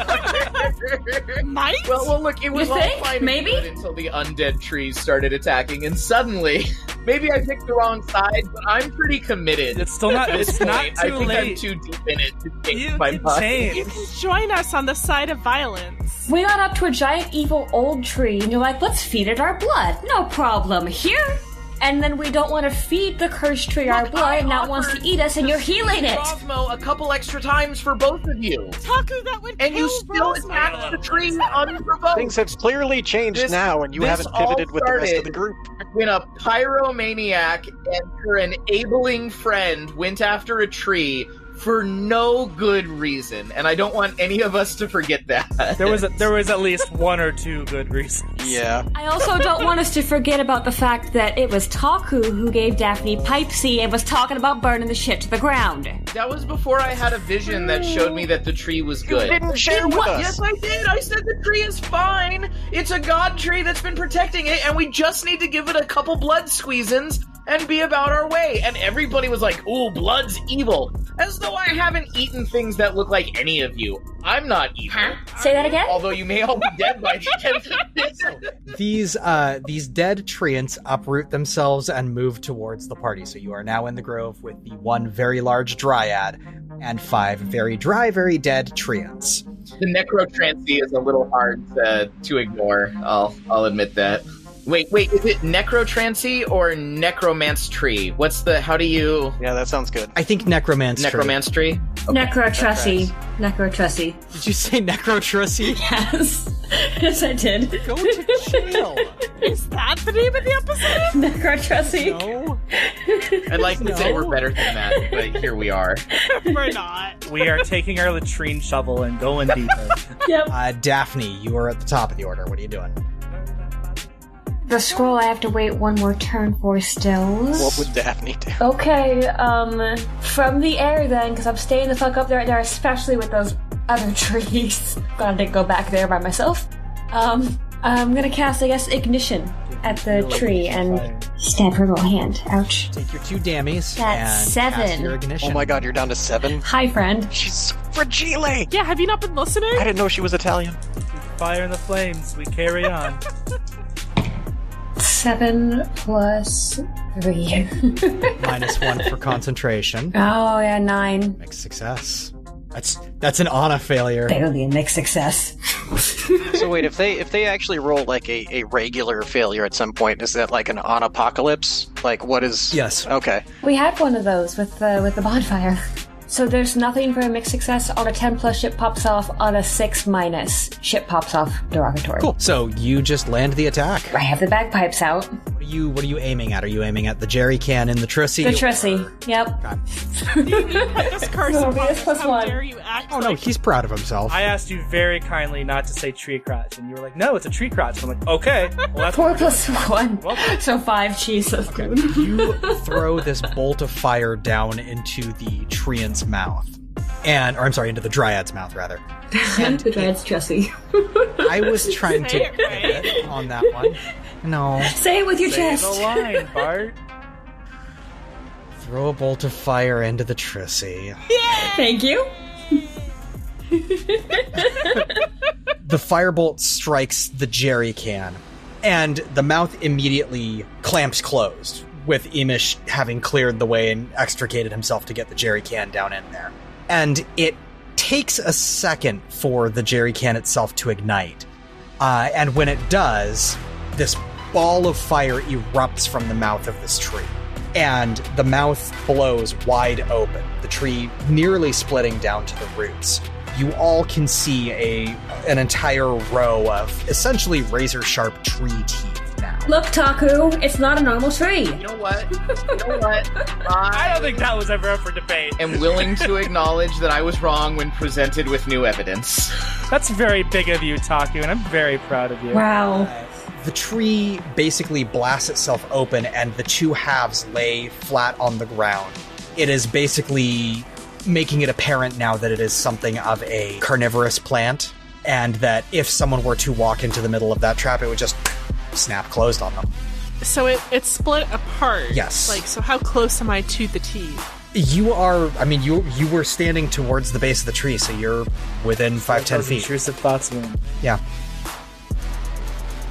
Might? Well, look, it was You all think? fine and Maybe? good until the undead trees started attacking, and suddenly... Maybe I picked the wrong side, but I'm pretty committed. It's still not. It's not too I think late. I'm too deep in it to change You my can mind. change. You can join us on the side of violence. We got up to a giant evil old tree, and you're like, let's feed it our blood. No problem. Here. And then we don't want to feed the cursed tree our blood, and now it wants to eat us, and you're healing it. Rosmo a couple extra times for both of you. Taku, that would And kill you still Rosmo. attacked the tree unprovoked. Things have clearly changed now, and you this haven't pivoted all with the rest of started the group. When a pyromaniac and her enabling friend went after a tree for no good reason, and I don't want any of us to forget that. There was at least 1 or 2 good reasons. Yeah. I also don't want us to forget about the fact that it was Taku who gave Daphne Pipesy and was talking about burning the shit to the ground. That was before I had a vision that showed me that the tree was You good. didn't share with us. Yes, I did. I said the tree is fine. It's a god tree that's been protecting it, and we just need to give it a couple blood squeezins and be about our way. And everybody was like, ooh, blood's evil. As though I haven't eaten things that look like any of you. I'm not evil. Say that again? Although you may all be dead by the end of this. These dead treants uproot themselves and move towards the party. So you are now in the grove with the 1 very large dryad and 5 very dry, very dead treants. The necrotrancy is a little hard to ignore. I'll admit that. Wait, is it necrotrancy or necromance tree? How do you... Yeah, that sounds good. I think necromance. Necromance tree? Necrotrusy. Necrotrusy. Did you say necrotrusy? Yes. Yes, I did. Go to jail. Is that the name of the episode? Necrotrusy. No. I'd like to say we're better than that, but here we are. We're not. We are taking our latrine shovel and going deeper. Yep. Daphne, you are at the top of the order. What are you doing? The scroll I have to wait 1 more turn for still. What would Daphne do? Okay, from the air then, because I'm staying the fuck up there right now, especially with those other trees. Glad I didn't go back there by myself. I'm gonna cast, I guess, ignition at the tree and stab her little hand. Ouch. Take your 2 dammies That's and cast 7. your ignition. Oh my god, you're down to 7? Hi, friend. She's so fragile! Yeah, have you not been listening? I didn't know she was Italian. Fire in the flames. We carry on. 7 plus 3. -1 for concentration. Oh, yeah, 9. Mixed success. That's an Onna failure. That'll be a mixed success. So wait, if they actually roll like a regular failure at some point, is that like an on-apocalypse? Like what is... Yes. Okay. We had one of those with the bonfire. So there's nothing for a mixed success. On a 10 plus, ship pops off. On a 6 minus, ship pops off derogatory. Cool. So you just land the attack. I have the bagpipes out. What are you aiming at? Are you aiming at the jerry can in the Trissy? The Trissy. Yep. This curse No, upon it's us. plus How 1. dare you act Oh no, like he's proud of himself. I asked you very kindly not to say tree crotch, and you were like, "No, it's a tree crotch." And I'm like, "Okay, well that's 4 what we're plus 1. Well- So 5. Jesus. You throw this bolt of fire down into the treant's mouth. Into the dryad's mouth, rather. The Dryad's Trissy. I was trying to Say it right. pivot on that one. No. Say it with your Say chest. the line, Bart. Throw a bolt of fire into the Trissy. Thank you. The firebolt strikes the jerry can, and the mouth immediately clamps closed, with Iimish having cleared the way and extricated himself to get the jerry can down in there. And it takes a second for the jerry can itself to ignite. And when it does, this ball of fire erupts from the mouth of this tree. And the mouth blows wide open, the tree nearly splitting down to the roots. You all can see an entire row of essentially razor-sharp tree teeth now. Look, Taku, it's not a normal tree. You know what? I don't think that was ever up for debate. I'm willing to acknowledge that I was wrong when presented with new evidence. That's very big of you, Taku, and I'm very proud of you. Wow. The tree basically blasts itself open, and the two halves lay flat on the ground. It is basically making it apparent now that it is something of a carnivorous plant, and that if someone were to walk into the middle of that trap, it would just snap closed on them. So it split apart. Yes. Like, so how close am I to the teeth? You were standing towards the base of the tree, so you're within 5-10 feet. Intrusive thoughts, man. Yeah.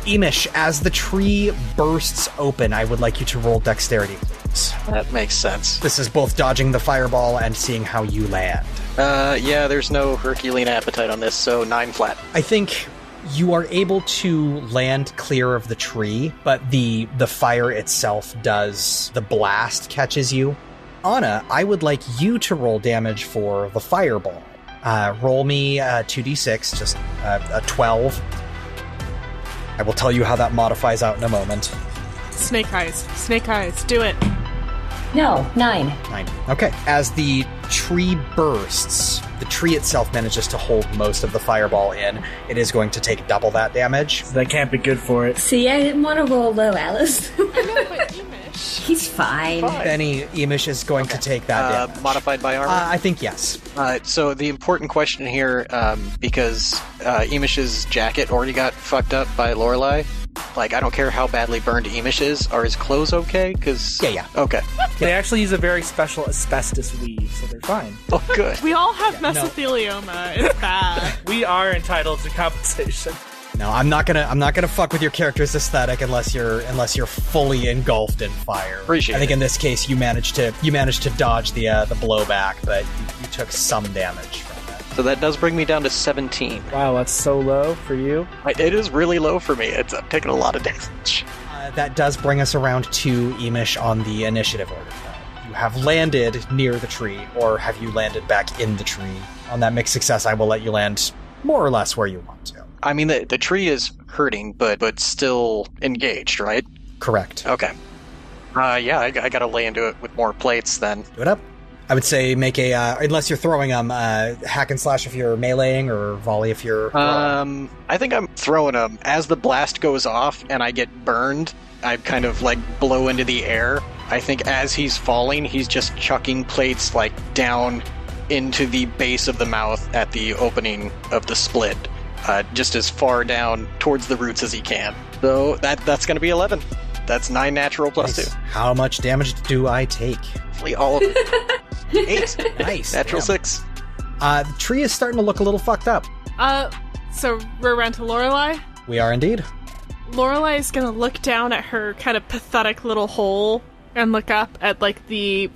Iimish, as the tree bursts open, I would like you to roll dexterity, please. That makes sense. This is both dodging the fireball and seeing how you land. Yeah, there's no Herculean appetite on this, so 9 flat. I think you are able to land clear of the tree, but the fire itself does. The blast catches you. Onna, I would like you to roll damage for the fireball. Roll me 2d6, just a 12. I will tell you how that modifies out in a moment. Snake eyes, do it. No, 9. 9. Okay. As the tree bursts, the tree itself manages to hold most of the fireball in. It is going to take double that damage. That can't be good for it. See, I didn't want to roll low, Alice. I know, but Iimish. He's fine. Benny, Iimish is going to take that damage. Modified by armor? I think yes. So the important question here, because Iimish's jacket already got fucked up by Lorelei, like, I don't care how badly burned Iimish is, are his clothes okay? Because Yeah. Okay. They actually use a very special asbestos weave, so they're fine. Oh, good. We all have mesothelioma. It's bad. We are entitled to compensation. No, I'm not gonna fuck with your character's aesthetic unless you're fully engulfed in fire. Appreciate I think it. in this case you managed to dodge the blowback, but you took some damage from it. So that does bring me down to 17. Wow, that's so low for you. It is really low for me. I'm taking a lot of damage. That does bring us around to Iimish on the initiative order. You have landed near the tree, or have you landed back in the tree? On that mixed success, I will let you land more or less where you want to. I mean, the tree is hurting, but still engaged, right? Correct. Okay. Yeah, I gotta lay into it with more plates then. Do it up. I would say make a, unless you're throwing them, hack and slash if you're meleeing, or volley if you're... I think I'm throwing them. As the blast goes off and I get burned, I kind of, like, blow into the air. I think as he's falling, he's just chucking plates, like, down into the base of the mouth at the opening of the split. Just as far down towards the roots as he can. So that's going to be 11. That's 9 natural plus Nice. 2. How much damage do I take? Hopefully all of it. 8. Nice. Natural Damn. 6. The tree is starting to look a little fucked up. So we're around to Lorelei. We are indeed. Lorelei is gonna look down at her kind of pathetic little hole and look up at, like, the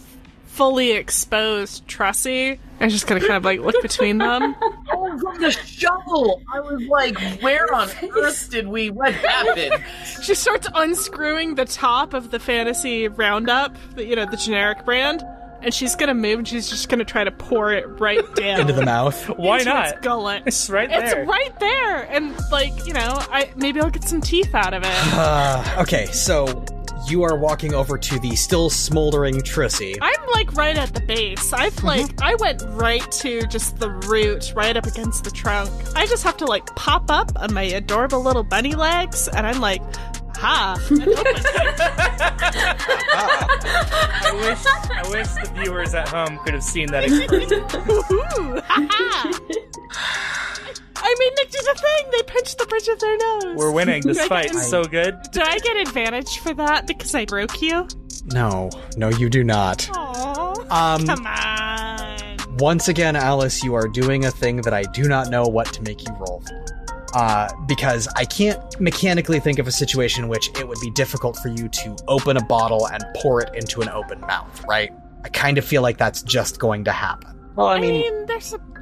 fully exposed Trussie, and just gonna kind of, like, look between them. Oh, from the shovel! I was like, where on earth what happened? She starts unscrewing the top of the Fantasy Roundup, the generic brand, and she's gonna move, and she's just gonna try to pour it right down Into the mouth. Why into not? its gullet. It's right there. It's right there, and, like, maybe I'll get some teeth out of it. Okay, so you are walking over to the still smoldering Trussie. I'm, like, right at the base. I went right to just the root, right up against the trunk. I just have to, like, pop up on my adorable little bunny legs, and I'm like, ha. I wish the viewers at home could have seen that expression. I mean, Nick did a thing. They pinched the bridge of their nose. We're winning. This Do I fight's get- so good. Do I get advantage for that because I broke you? No, you do not. Aww. Come on. Once again, Alice, you are doing a thing that I do not know what to make you roll for. Because I can't mechanically think of a situation in which it would be difficult for you to open a bottle and pour it into an open mouth, right? I kind of feel like that's just going to happen. Well, I mean,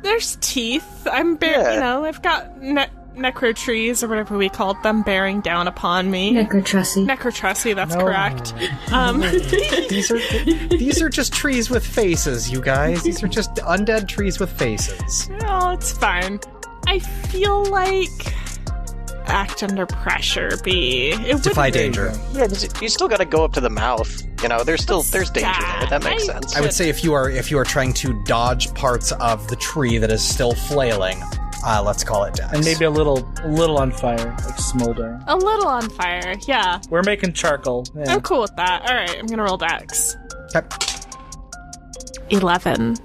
there's teeth. I'm I've got necro trees or whatever we called them bearing down upon me. Necrotrussie. Necrotrussie, that's No. correct. These are just trees with faces, you guys. These are just undead trees with faces. No, it's fine. I feel like act under pressure be? Defy danger. Yeah, you still got to go up to the mouth. There's danger there. That makes sense. I would say if you are trying to dodge parts of the tree that is still flailing, let's call it dex. And maybe a little on fire, like smolder. A little on fire, yeah. We're making charcoal. Yeah. I'm cool with that. All right, I'm gonna roll dex. Okay. 11.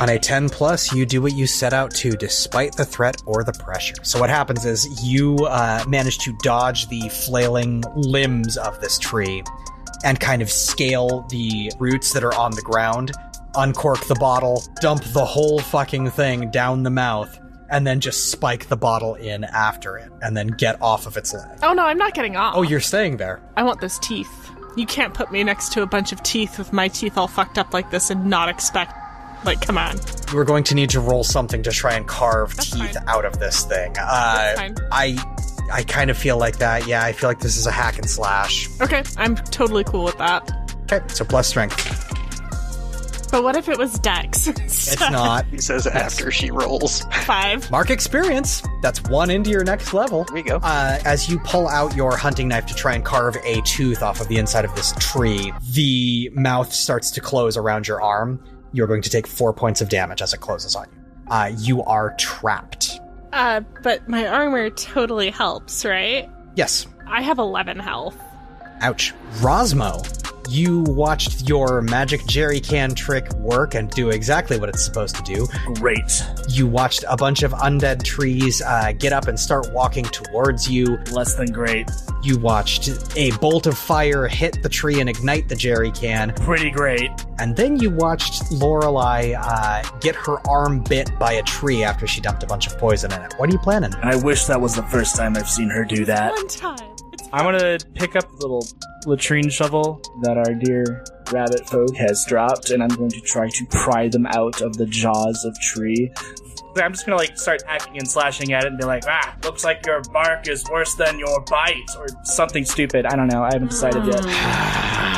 On a 10 plus, you do what you set out to, despite the threat or the pressure. So what happens is you manage to dodge the flailing limbs of this tree and kind of scale the roots that are on the ground, uncork the bottle, dump the whole fucking thing down the mouth, and then just spike the bottle in after it, and then get off of its leg. Oh no, I'm not getting off. Oh, you're staying there. I want those teeth. You can't put me next to a bunch of teeth with my teeth all fucked up like this and not expect... Like, come on. We're going to need to roll something to try and carve That's teeth fine. out of this thing. That's fine. I kind of feel like that. Yeah, I feel like this is a hack and slash. Okay, I'm totally cool with that. Okay, so plus strength. But what if it was dex? It's not. He says after she rolls. 5. Mark experience. That's 1 into your next level. There we go. As you pull out your hunting knife to try and carve a tooth off of the inside of this tree, the mouth starts to close around your arm. You're going to take 4 points of damage as it closes on you. You are trapped. But my armor totally helps, right? Yes. I have 11 health. Ouch. Rosmo, you watched your magic jerry can trick work and do exactly what it's supposed to do. Great. You watched a bunch of undead trees get up and start walking towards you. Less than great. You watched a bolt of fire hit the tree and ignite the jerry can. Pretty great. And then you watched Lorelei get her arm bit by a tree after she dumped a bunch of poison in it. What are you planning? I wish that was the first time I've seen her do that. One time. I'm gonna pick up the little latrine shovel that our dear rabbit folk has dropped, and I'm going to try to pry them out of the jaws of tree. I'm just gonna start hacking and slashing at it and be like, looks like your bark is worse than your bite, or something stupid. I don't know. I haven't decided yet.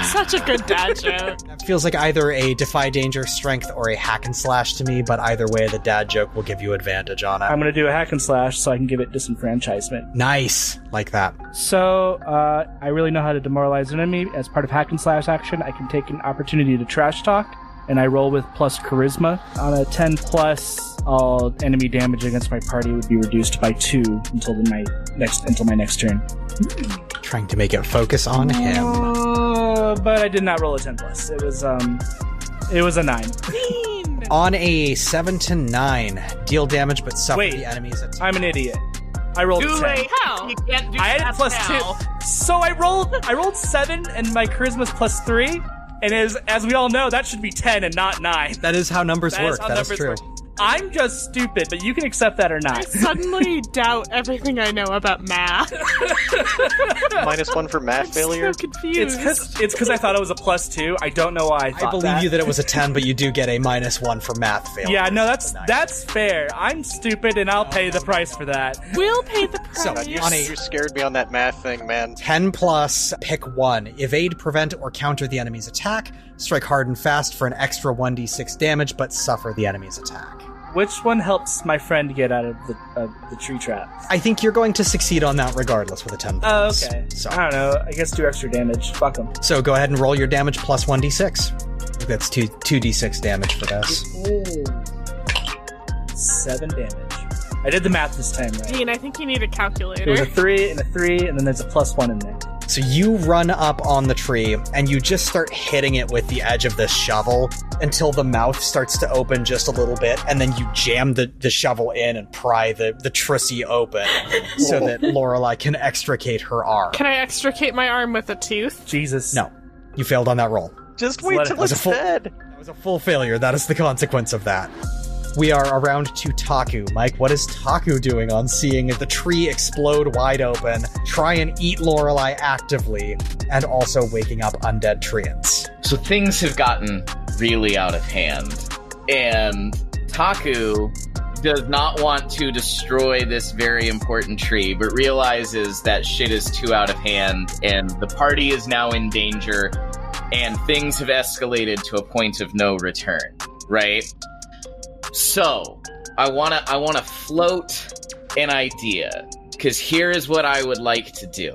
Such a good dad joke. It feels like either a defy danger strength or a hack and slash to me, but either way, the dad joke will give you advantage on it. I'm gonna do a hack and slash so I can give it disenfranchisement. Nice. Like that. So, I really know how to demoralize an enemy. As part of hack and slash action, I can take an opportunity to trash talk, and I roll with plus charisma. On a 10 plus, all enemy damage against my party would be reduced by 2 until my next turn. Trying to make it focus on him. But I did not roll a 10 plus. It was a 9. On a 7 to 9, deal damage but suffer the enemy's attack. I'm an idiot. I rolled a 10. How? You can't do I that had plus now. 2. So I rolled 7 and my charisma's plus 3. And as we all know, that should be 10 and not 9. That is how numbers work. That is true. I'm just stupid, but you can accept that or not. I suddenly doubt everything I know about math. -1 for math failure. I'm so confused. It's because I thought it was a plus 2. I don't know why I thought I believe you that it was a 10, but you do get a -1 for math failure. Yeah, no, that's fair. I'm stupid, and I'll pay the price for that. We'll pay the price. So, You scared me on that math thing, man. 10 plus, pick 1. Evade, prevent, or counter the enemy's attack. Strike hard and fast for an extra 1d6 damage, but suffer the enemy's attack. Which one helps my friend get out of the tree trap? I think you're going to succeed on that regardless with a 10 plus. Oh, okay. So, I don't know. I guess do extra damage. Fuck them. So go ahead and roll your damage plus 1d6. I think that's 2d6 damage for this. 7 damage. I did the math this time, right? Dean, I think you need a calculator. There was a 3 and a 3, and then there's a +1 in there. So you run up on the tree, and you just start hitting it with the edge of the shovel until the mouth starts to open just a little bit, and then you jam the shovel in and pry the trissy open so that Lorelei can extricate her arm. Can I extricate my arm with a tooth? Jesus. No. You failed on that roll. Just wait till it's dead. That was a full failure. That is the consequence of that. We are around to Taku. Mike, what is Taku doing on seeing the tree explode wide open, try and eat Lorelei actively, and also waking up undead treants? So things have gotten really out of hand, and Taku does not want to destroy this very important tree, but realizes that shit is too out of hand, and the party is now in danger, and things have escalated to a point of no return, right? So, I wanna float an idea, because here is what I would like to do.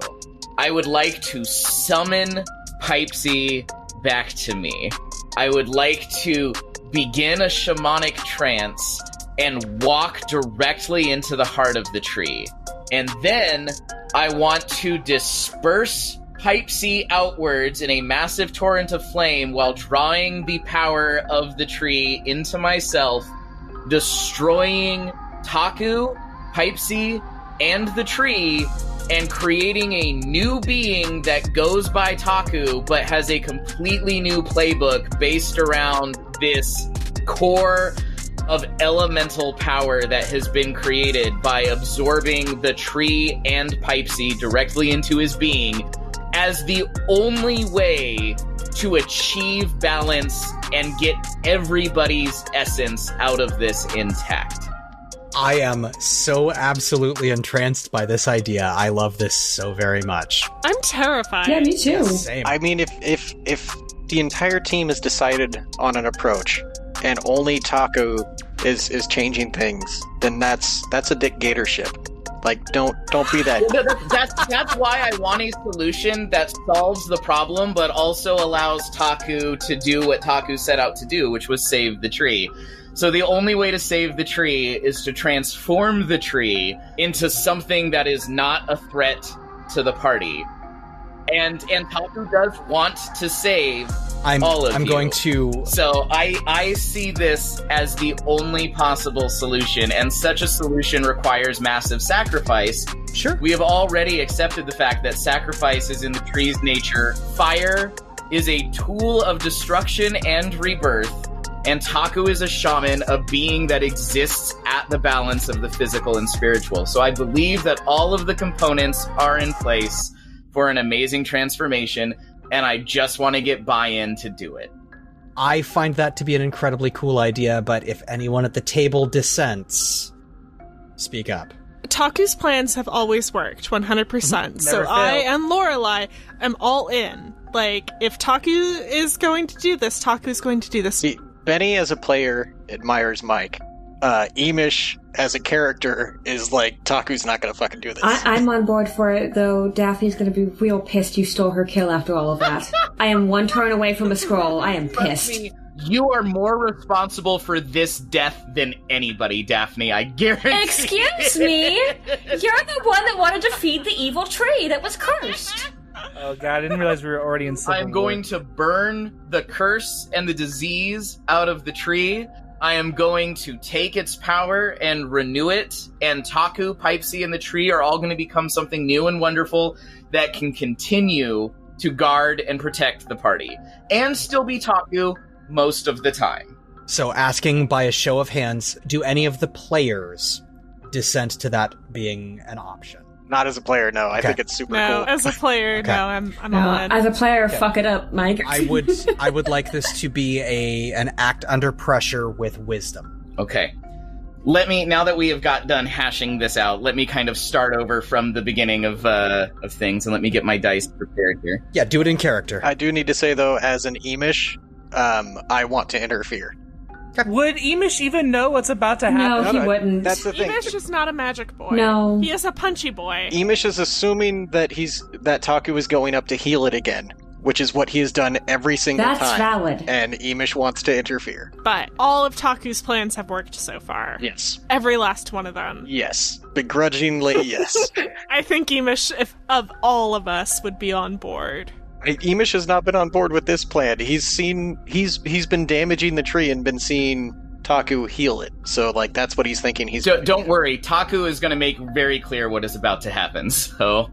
I would like to summon Pipesy back to me. I would like to begin a shamanic trance and walk directly into the heart of the tree. And then I want to disperse Pipesy outwards in a massive torrent of flame while drawing the power of the tree into myself, destroying Taku, Pipesy, and the tree, and creating a new being that goes by Taku, but has a completely new playbook based around this core of elemental power that has been created by absorbing the tree and Pipesy directly into his being as the only way to achieve balance and get everybody's essence out of this intact. I am so absolutely entranced by this idea. I love this so very much. I'm terrified. Yeah, me too. Same. I mean, if the entire team has decided on an approach and only Taku is changing things, then that's a dictatorship. Like, don't be that. That's why I want a solution that solves the problem, but also allows Taku to do what Taku set out to do, which was save the tree. So the only way to save the tree is to transform the tree into something that is not a threat to the party. And Taku does want to save all of you. I'm going to... So I see this as the only possible solution, and such a solution requires massive sacrifice. Sure. We have already accepted the fact that sacrifice is in the tree's nature. Fire is a tool of destruction and rebirth, and Taku is a shaman, a being that exists at the balance of the physical and spiritual. So I believe that all of the components are in place for an amazing transformation, and I just want to get buy-in to do it. I find that to be an incredibly cool idea, but if anyone at the table dissents, speak up. Taku's plans have always worked, 100%. So failed. I and Lorelei am all in. Like, if Taku is going to do this, Taku's going to do this. See, Benny as a player admires Mike. Iimish as a character is like, Taku's not gonna fucking do this. I'm on board for it, though. Daphne's gonna be real pissed you stole her kill after all of that. I am one turn away from a scroll. I am pissed. Trust me, you are more responsible for this death than anybody, Daphne. I guarantee. Excuse me? You're the one that wanted to feed the evil tree that was cursed. Oh god, I didn't realize we were already in civil I'm going to burn the curse and the disease out of the tree. I am going to take its power and renew it, and Taku, Pipesy, and the tree are all going to become something new and wonderful that can continue to guard and protect the party, and still be Taku most of the time. So asking by a show of hands, do any of the players dissent to that being an option? Not as a player, no. I Okay. think it's super No, cool. as a player, Okay. no, I'm No, all in. as a player, fuck it up, Mike. I would like this to be an act under pressure with wisdom. Okay. Let me, now that we have got done hashing this out, let me kind of start over from the beginning of things, and let me get my dice prepared here. Yeah, do it in character. I do need to say, though, as an Iimish, I want to interfere. Would Iimish even know what's about to No, happen? he wouldn't. That's the thing. Iimish is not a magic boy. No. He is a punchy boy. Iimish is assuming that Taku is going up to heal it again, which is what he has done every single That's time. valid. And Iimish wants to interfere. But all of Taku's plans have worked so far. Yes. Every last one of them. Yes. Begrudgingly, yes. I think Iimish, if of all of us, would be on board. Iimish has not been on board with this plan. He's been damaging the tree and been seeing Taku heal it. So, like, that's what he's thinking he's gonna Don't do. worry, Taku is going to make very clear what is about to happen. So,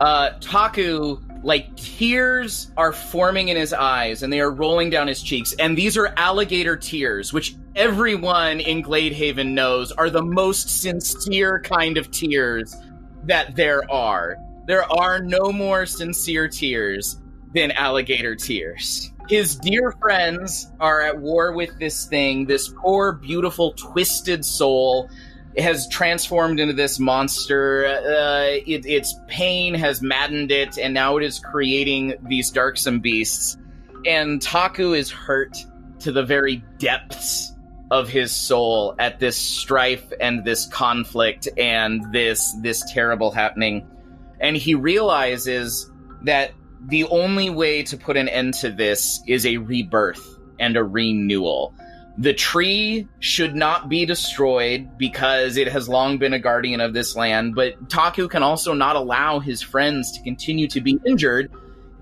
Taku, like, tears are forming in his eyes, and they are rolling down his cheeks, and these are alligator tears, which everyone in Gladehaven knows are the most sincere kind of tears that there are. There are no more sincere tears than alligator tears. His dear friends are at war with this thing. This poor, beautiful, twisted soul has transformed into this monster. Its pain has maddened it, and now it is creating these darksome beasts. And Taku is hurt to the very depths of his soul at this strife and this conflict and this terrible happening. And he realizes that the only way to put an end to this is a rebirth and a renewal. The tree should not be destroyed because it has long been a guardian of this land, but Taku can also not allow his friends to continue to be injured,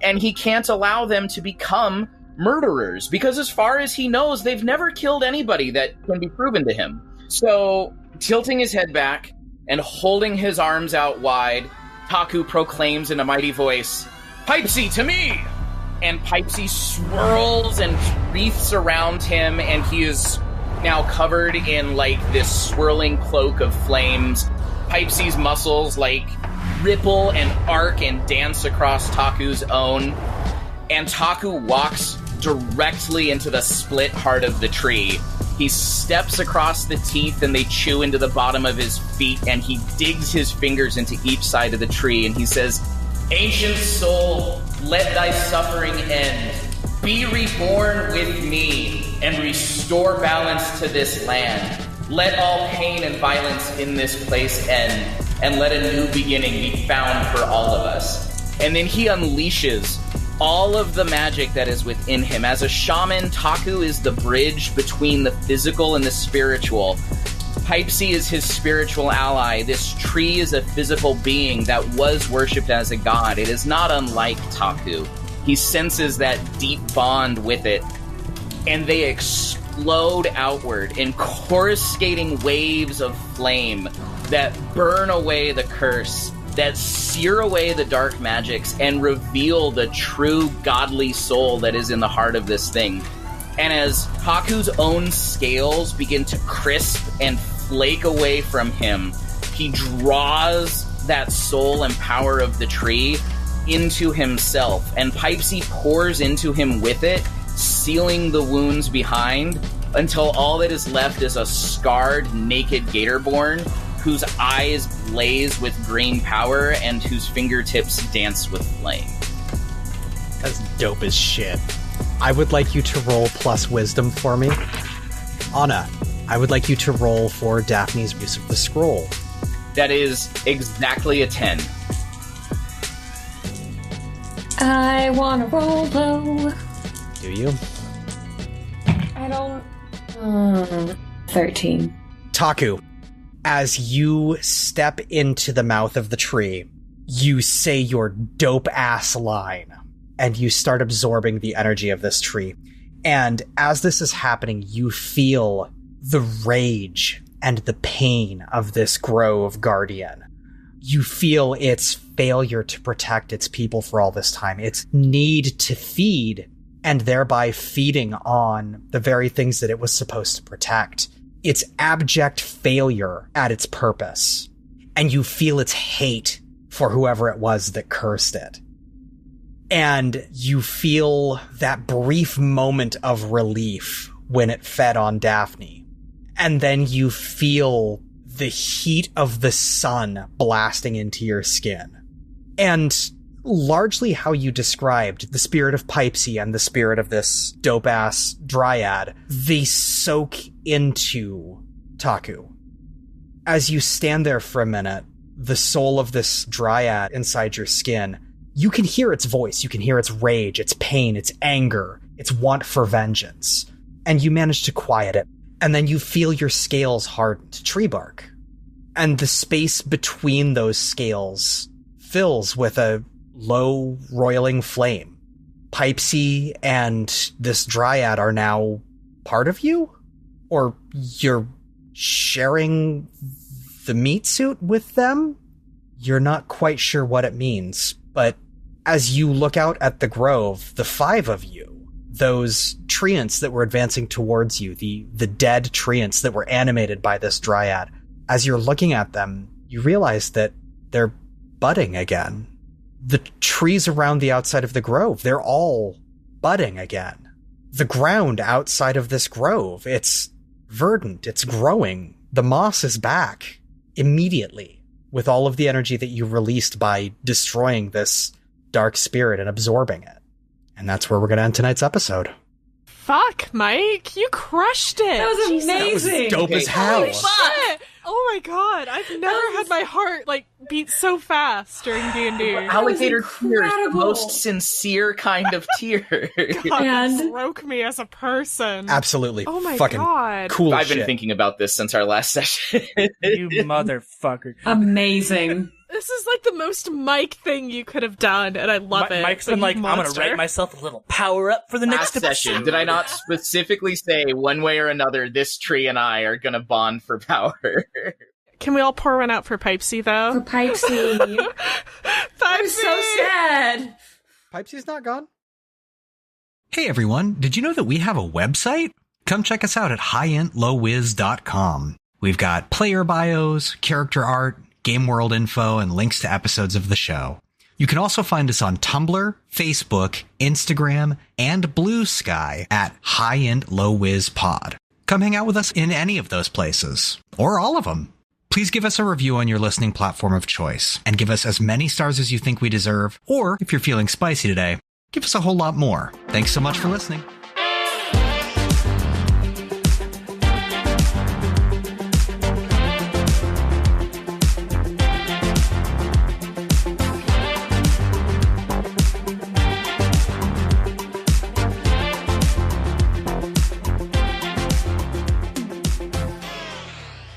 and he can't allow them to become murderers, because as far as he knows, they've never killed anybody that can be proven to him. So, tilting his head back and holding his arms out wide, Taku proclaims in a mighty voice, "Pipesy, to me!" And Pipesy swirls and wreaths around him, and he is now covered in, like, this swirling cloak of flames. Pipesy's muscles, like, ripple and arc and dance across Taku's own. And Taku walks directly into the split heart of the tree. He steps across the teeth, and they chew into the bottom of his feet, and he digs his fingers into each side of the tree, and he says, "Ancient soul, let thy suffering end. Be reborn with me, and restore balance to this land. Let all pain and violence in this place end, and let a new beginning be found for all of us." And then he unleashes all of the magic that is within him. As a shaman, Taku is the bridge between the physical and the spiritual. Pipesy is his spiritual ally. This tree is a physical being that was worshipped as a god. It is not unlike Taku. He senses that deep bond with it, and they explode outward in coruscating waves of flame that burn away the curse, that sear away the dark magics, and reveal the true godly soul that is in the heart of this thing. And as Taku's own scales begin to crisp and flake away from him, he draws that soul and power of the tree into himself, and Pipesy pours into him with it, sealing the wounds behind, until all that is left is a scarred, naked Gatorborn whose eyes blaze with green power and whose fingertips dance with flame. That's dope as shit. I would like you to roll plus wisdom for me. Onna, I would like you to roll for Daphne's use of the scroll. That is exactly a 10. I wanna roll low. Do you? I don't... 13. Taku, as you step into the mouth of the tree, you say your dope-ass line, and you start absorbing the energy of this tree. And as this is happening, you feel the rage and the pain of this Grove Guardian. You feel its failure to protect its people for all this time, its need to feed, and thereby feeding on the very things that it was supposed to protect. Its abject failure at its purpose. And you feel its hate for whoever it was that cursed it. And you feel that brief moment of relief when it fed on Daphne. And then you feel the heat of the sun blasting into your skin. And largely how you described the spirit of Pipesy and the spirit of this dope-ass dryad, they soak into Taku. As you stand there for a minute, the soul of this dryad inside your skin, you can hear its voice, you can hear its rage, its pain, its anger, its want for vengeance. And you manage to quiet it. And then you feel your scales harden to tree bark. And the space between those scales fills with a low, roiling flame. Pipesy and this dryad are now part of you? Or you're sharing the meat suit with them? You're not quite sure what it means, but as you look out at the grove, the five of you, those treants that were advancing towards you, the dead treants that were animated by this dryad, as you're looking at them, you realize that they're budding again. The trees around the outside of the grove, they're all budding again. The ground outside of this grove, it's verdant, it's growing. The moss is back immediately with all of the energy that you released by destroying this dark spirit and absorbing it. And that's where we're going to end tonight's episode. fuck, Mike? You crushed it. That was Jesus. amazing. Dope as hell. Holy shit. Oh my god, I've never had my heart like beat so fast during D&D. Alligator tears, the incredible. most sincere kind of tear. God, And- it broke me as a person. Absolutely. Oh my fucking god. cool I've shit. been thinking about this since our last session. You motherfucker. Amazing. This is like the most Mike thing you could have done, and I love it. Mike's but been you like, I'm gonna monster. write myself a little power up for the Last next session, episode. did I not specifically say one way or another this tree and I are gonna bond for power? Can we all pour one out for Pipesy, though? For Pipesy. I'm so sad. Pipesy's not gone. Hey everyone, did you know that we have a website? Come check us out at highintlowwiz.com. We've got player bios, character art, game world info, and links to episodes of the show. You can also find us on Tumblr, Facebook, Instagram, and Blue Sky at highintlowwizpod. Come hang out with us in any of those places, or all of them. Please give us a review on your listening platform of choice, and give us as many stars as you think we deserve, or if you're feeling spicy today, give us a whole lot more. Thanks so much for listening.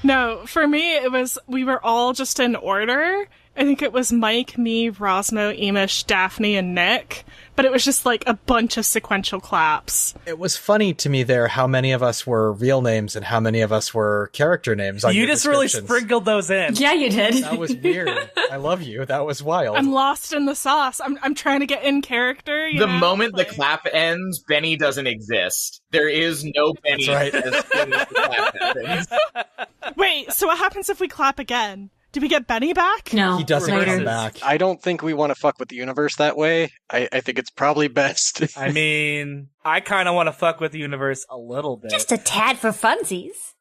No, for me, it was, we were all just in order. I think it was Mike, me, Rosmo, Iimish, Daphne, and Nick. But it was just like a bunch of sequential claps. It was funny to me there how many of us were real names and how many of us were character names. On You your just really descriptions. sprinkled those in. Yeah, you did. That was weird. I love you. That was wild. I'm lost in the sauce. I'm trying to get in character. You The know? moment Like- the clap ends, Benny doesn't exist. There is no Benny That's right. as soon as the clap happens. Wait, so what happens if we clap again? Do we get Benny back? No. He doesn't later. come back. I don't think we want to fuck with the universe that way. I think it's probably best. I mean, I kind of want to fuck with the universe a little bit. Just a tad for funsies.